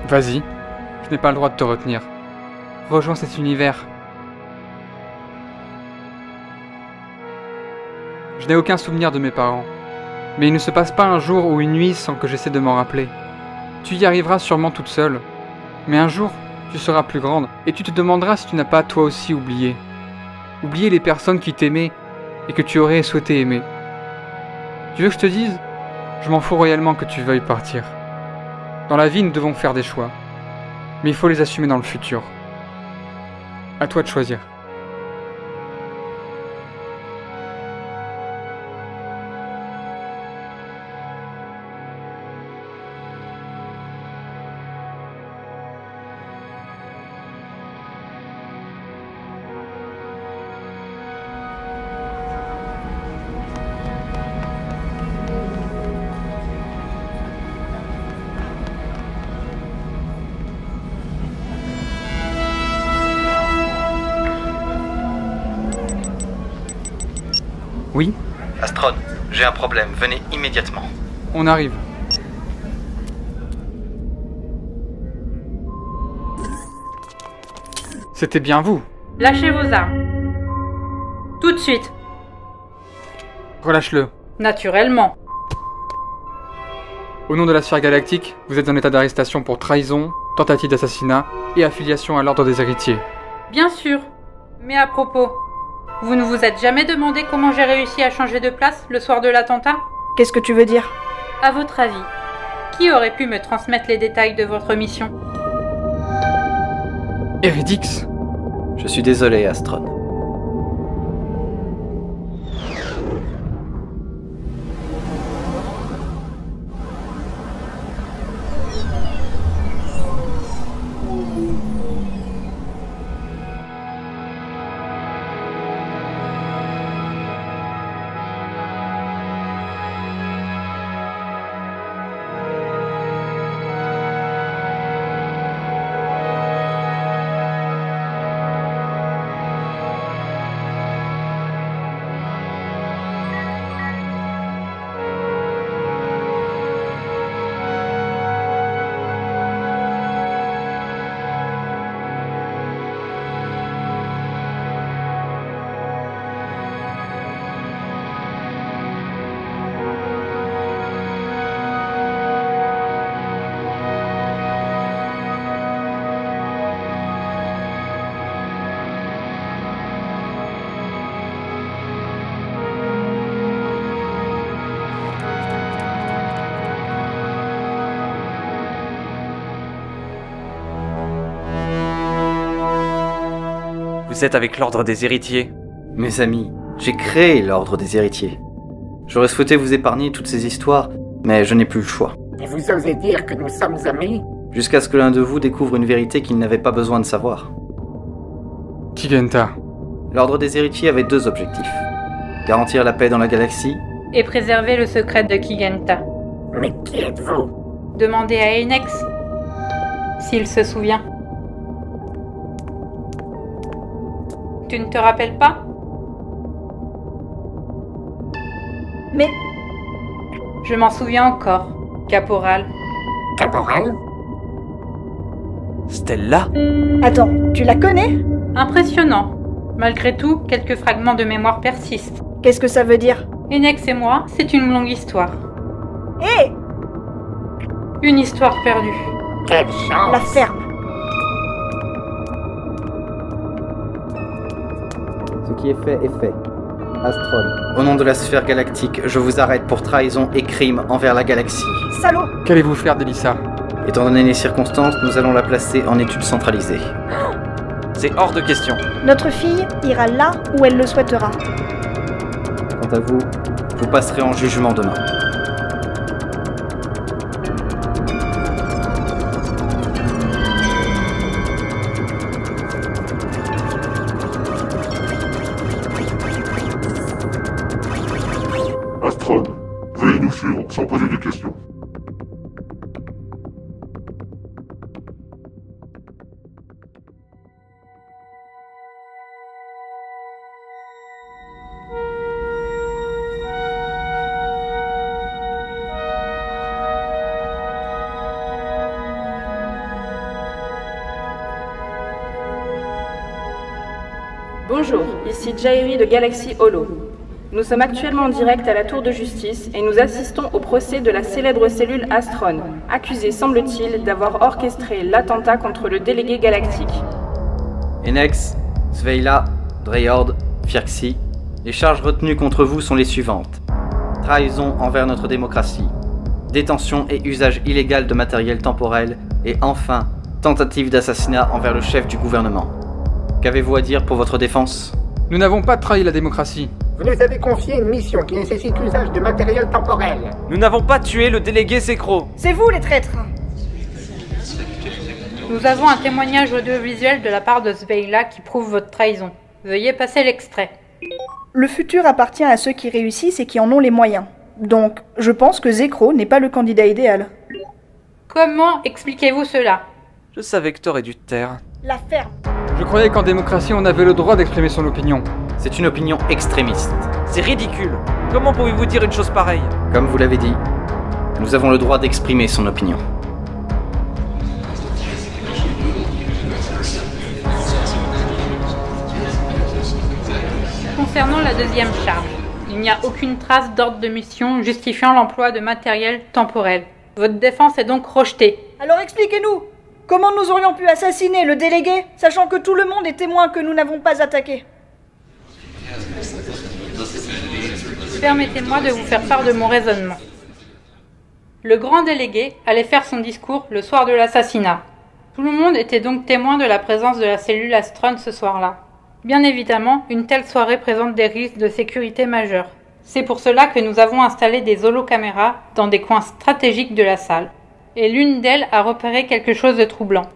Vas-y, je n'ai pas le droit de te retenir. Rejoins cet univers. Je n'ai aucun souvenir de mes parents. Mais il ne se passe pas un jour ou une nuit sans que j'essaie de m'en rappeler. Tu y arriveras sûrement toute seule. Mais un jour, tu seras plus grande et tu te demanderas si tu n'as pas toi aussi oublié. Oublié les personnes qui t'aimaient et que tu aurais souhaité aimer. Tu veux que je te dise? Je m'en fous royalement que tu veuilles partir. Dans la vie, nous devons faire des choix. Mais il faut les assumer dans le futur. À toi de choisir. Oui? Astron, j'ai un problème, venez immédiatement. On arrive. C'était bien vous. Lâchez vos armes. Tout de suite. Relâche-le. Naturellement. Au nom de la sphère galactique, vous êtes en état d'arrestation pour trahison, tentative d'assassinat et affiliation à l'ordre des héritiers. Bien sûr. Mais à propos, vous ne vous êtes jamais demandé comment j'ai réussi à changer de place le soir de l'attentat? Qu'est-ce que tu veux dire? À votre avis, qui aurait pu me transmettre les détails de votre mission? Eridix. Je suis désolé, Astron. Vous êtes avec l'ordre des héritiers. Mes amis, j'ai créé l'ordre des héritiers. J'aurais souhaité vous épargner toutes ces histoires, mais je n'ai plus le choix. Et vous osez dire que nous sommes amis? Jusqu'à ce que l'un de vous découvre une vérité qu'il n'avait pas besoin de savoir. Kigenta. L'ordre des héritiers avait deux objectifs. Garantir la paix dans la galaxie Et préserver le secret de Kigenta. Mais qui êtes-vous? Demandez à Enex, s'il se souvient. Tu ne te rappelles pas? Mais... Je m'en souviens encore, Caporal. Caporal? Stella? Attends, tu la connais? Impressionnant. Malgré tout, quelques fragments de mémoire persistent. Qu'est-ce que ça veut dire? Enex et moi, c'est une longue histoire. Hé! Une histoire perdue. Quelle chance! La ferme. Ce qui est fait. Astron, au nom de la sphère galactique, je vous arrête pour trahison et crime envers la galaxie. Salaud! Qu'allez-vous faire d'Elissa? Étant donné les circonstances, nous allons la placer en études centralisées. C'est hors de question. Notre fille ira là où elle le souhaitera. Quant à vous, vous passerez en jugement demain. Astron, veuillez nous suivre sans poser de questions. Bonjour, ici Jairi de Galaxy Holo. Nous sommes actuellement en direct à la Tour de Justice et nous assistons au procès de la célèbre cellule Astron, accusée semble-t-il d'avoir orchestré l'attentat contre le délégué galactique. Enex, Sveila, Dreyord, Firxi, les charges retenues contre vous sont les suivantes. Trahison envers notre démocratie, détention et usage illégal de matériel temporel, et enfin, tentative d'assassinat envers le chef du gouvernement. Qu'avez-vous à dire pour votre défense? Nous n'avons pas trahi la démocratie. Vous nous avez confié une mission qui nécessite l'usage de matériel temporel. Nous n'avons pas tué le délégué Zekro. C'est vous les traîtres! Nous avons un témoignage audiovisuel de la part de Sveila qui prouve votre trahison. Veuillez passer l'extrait. Le futur appartient à ceux qui réussissent et qui en ont les moyens. Donc, je pense que Zekro n'est pas le candidat idéal. Comment expliquez-vous cela? Je savais que t'aurais dû te taire. La ferme! Je croyais qu'en démocratie, on avait le droit d'exprimer son opinion. C'est une opinion extrémiste. C'est ridicule. Comment pouvez-vous dire une chose pareille? Comme vous l'avez dit, nous avons le droit d'exprimer son opinion. Concernant la deuxième charge, il n'y a aucune trace d'ordre de mission justifiant l'emploi de matériel temporel. Votre défense est donc rejetée. Alors expliquez-nous, comment nous aurions pu assassiner le délégué, sachant que tout le monde est témoin que nous n'avons pas attaqué? Permettez-moi de vous faire part de mon raisonnement. Le grand délégué allait faire son discours le soir de l'assassinat. Tout le monde était donc témoin de la présence de la cellule Astron ce soir-là. Bien évidemment, une telle soirée présente des risques de sécurité majeurs. C'est pour cela que nous avons installé des holocaméras dans des coins stratégiques de la salle. Et l'une d'elles a repéré quelque chose de troublant.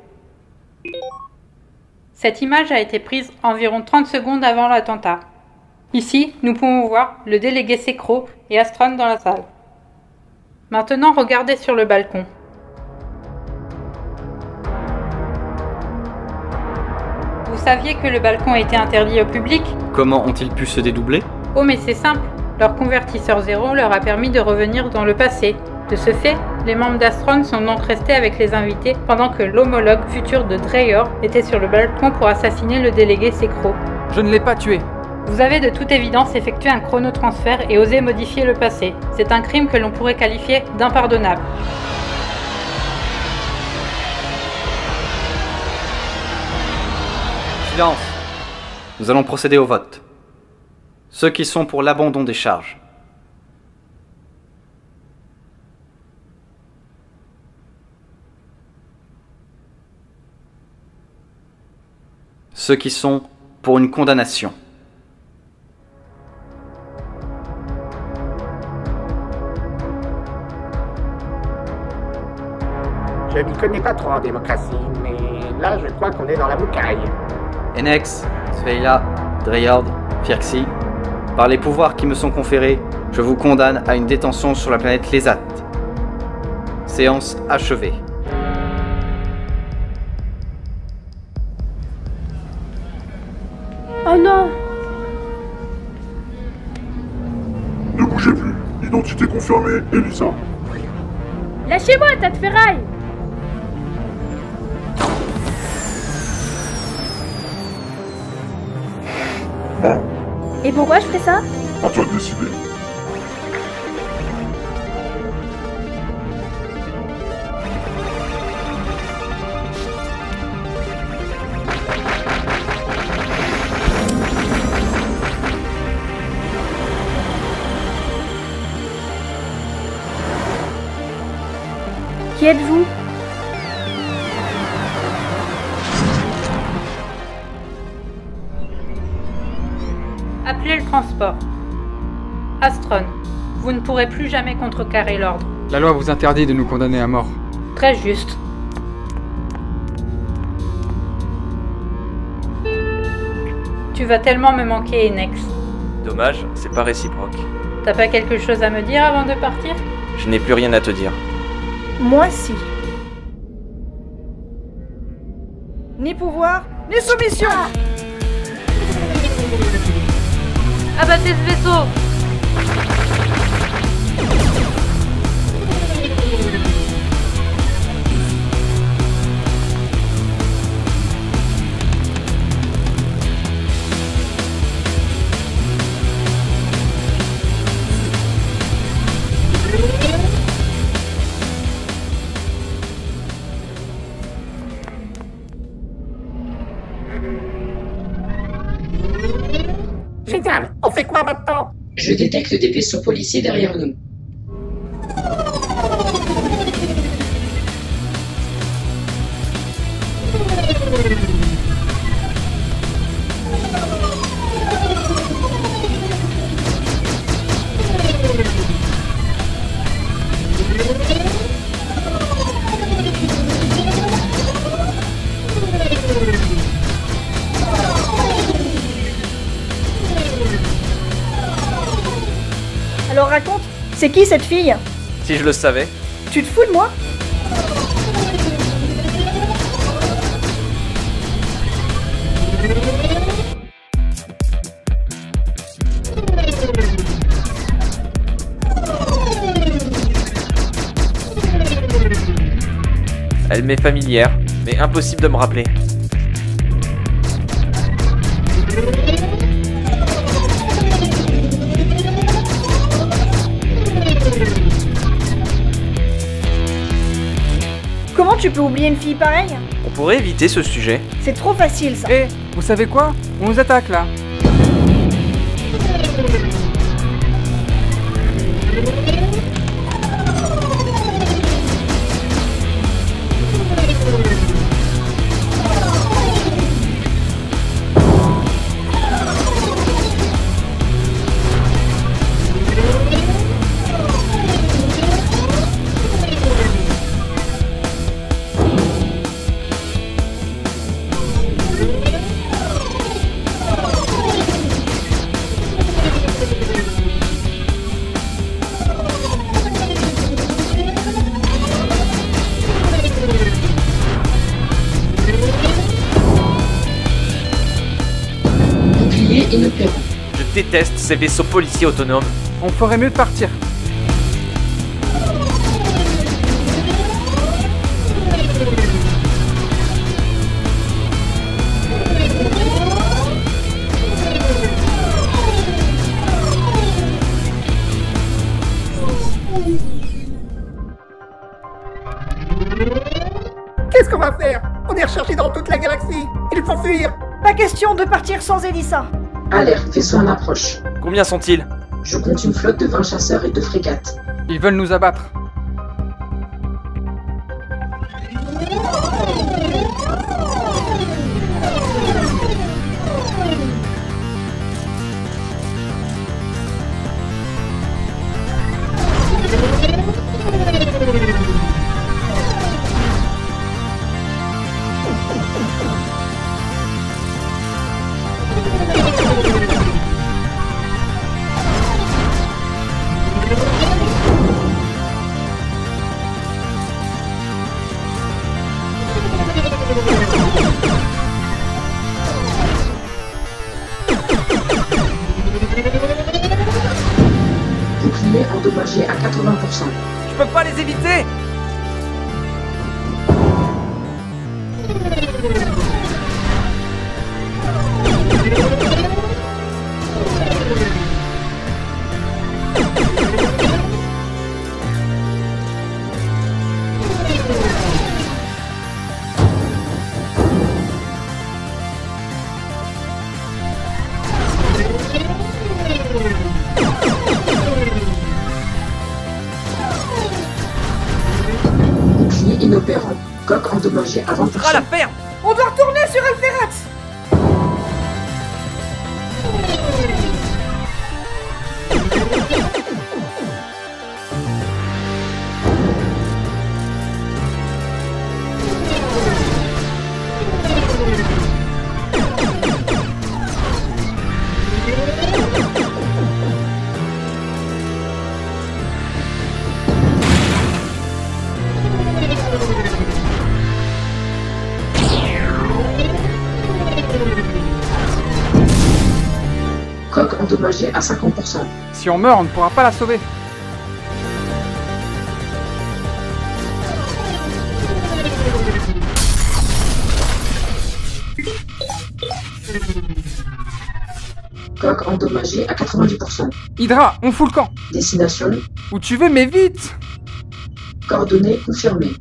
Cette image a été prise environ 30 secondes avant l'attentat. Ici, nous pouvons voir le délégué Sekro et Astron dans la salle. Maintenant, regardez sur le balcon. Vous saviez que le balcon était interdit au public? Comment ont-ils pu se dédoubler? Oh mais c'est simple, leur convertisseur zéro leur a permis de revenir dans le passé. De ce fait, les membres d'Astron sont donc restés avec les invités pendant que l'homologue futur de Dreyor était sur le balcon pour assassiner le délégué Sekro. Je ne l'ai pas tué. Vous avez de toute évidence effectué un chronotransfert et osé modifier le passé. C'est un crime que l'on pourrait qualifier d'impardonnable. Silence. Nous allons procéder au vote. Ceux qui sont pour l'abandon des charges. Ceux qui sont pour une condamnation. Je m'y connais pas trop en démocratie, mais là je crois qu'on est dans la boucaille. Enex, Sveila, Dreyard, Firxi, par les pouvoirs qui me sont conférés, je vous condamne à une détention sur la planète Lesat. Séance achevée. Oh non! Ne bougez plus. Identité confirmée, Elisa. Lâchez-moi, tas de ferraille! Et pourquoi je fais ça? À toi de décider. Qui êtes-vous? Appelez le transport. Astron, vous ne pourrez plus jamais contrecarrer l'ordre. La loi vous interdit de nous condamner à mort. Très juste. Tu vas tellement me manquer, Enex. Dommage, c'est pas réciproque. T'as pas quelque chose à me dire avant de partir? Je n'ai plus rien à te dire. Moi si. Ni pouvoir, ni soumission. Abattez ce vaisseau! Génial, on fait quoi maintenant? Je détecte des vaisseaux policiers derrière nous. Alors raconte, c'est qui cette fille? Si je le savais. Tu te fous de moi? Elle m'est familière, mais impossible de me rappeler. Comment tu peux oublier une fille pareille? On pourrait éviter ce sujet. C'est trop facile ça. Eh, vous savez quoi? On nous attaque là. Je déteste ces vaisseaux policiers autonomes. On ferait mieux de partir. Qu'est-ce qu'on va faire? On est recherché dans toute la galaxie. Il faut fuir. Pas question de partir sans Elissa. Alerte, vaisseau en approche. Combien sont-ils? Je compte une flotte de 20 chasseurs et 2 frégates. Ils veulent nous abattre. Bouclier endommagé à 80%. Je peux pas les éviter! Bouclier inopérant. Coque endommagé à 20%. À la ferme! On doit retourner sur Alphératz. Coque endommagée à 50%. Si on meurt, on ne pourra pas la sauver. Coque endommagée à 90%. Hydra, on fout le camp. Destination. Où tu veux, mais vite. Coordonnées confirmées.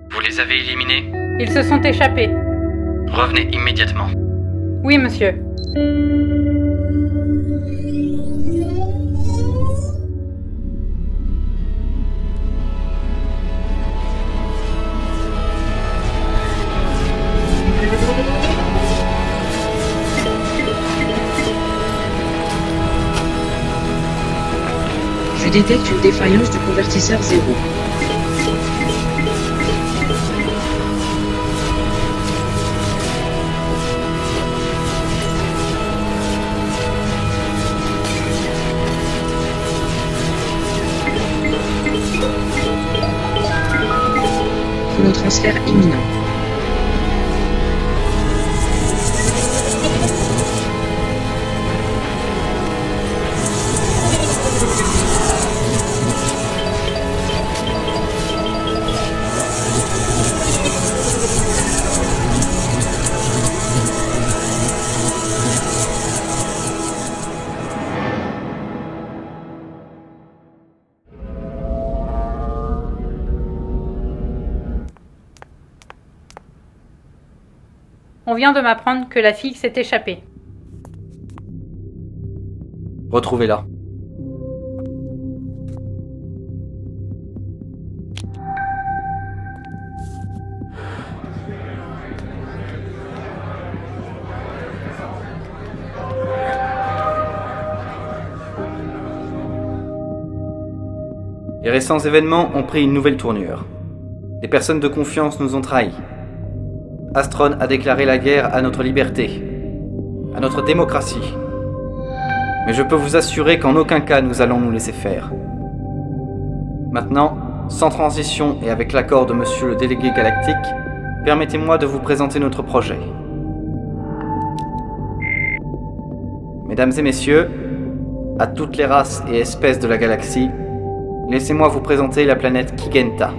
Vous les avez éliminés? Ils se sont échappés. Revenez immédiatement. Oui, monsieur. Je détecte une défaillance du convertisseur 0. Chronotransfert imminent. On vient de m'apprendre que la fille s'est échappée. Retrouvez-la. Les récents événements ont pris une nouvelle tournure. Des personnes de confiance nous ont trahis. Astron a déclaré la guerre à notre liberté, à notre démocratie. Mais je peux vous assurer qu'en aucun cas nous allons nous laisser faire. Maintenant, sans transition et avec l'accord de monsieur le délégué galactique, permettez-moi de vous présenter notre projet. Mesdames et messieurs, à toutes les races et espèces de la galaxie, laissez-moi vous présenter la planète Kigenta.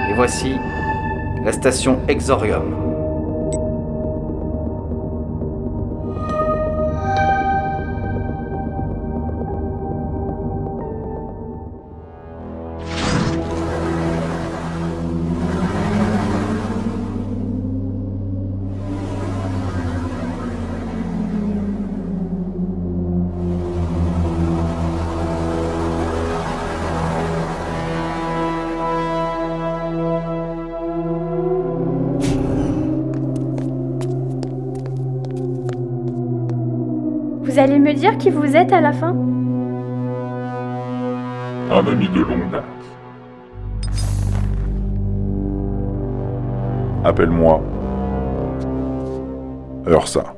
Et voici la station Exorium. Vous allez me dire qui vous êtes à la fin? Un ami de longue date. Appelle-moi Ursa.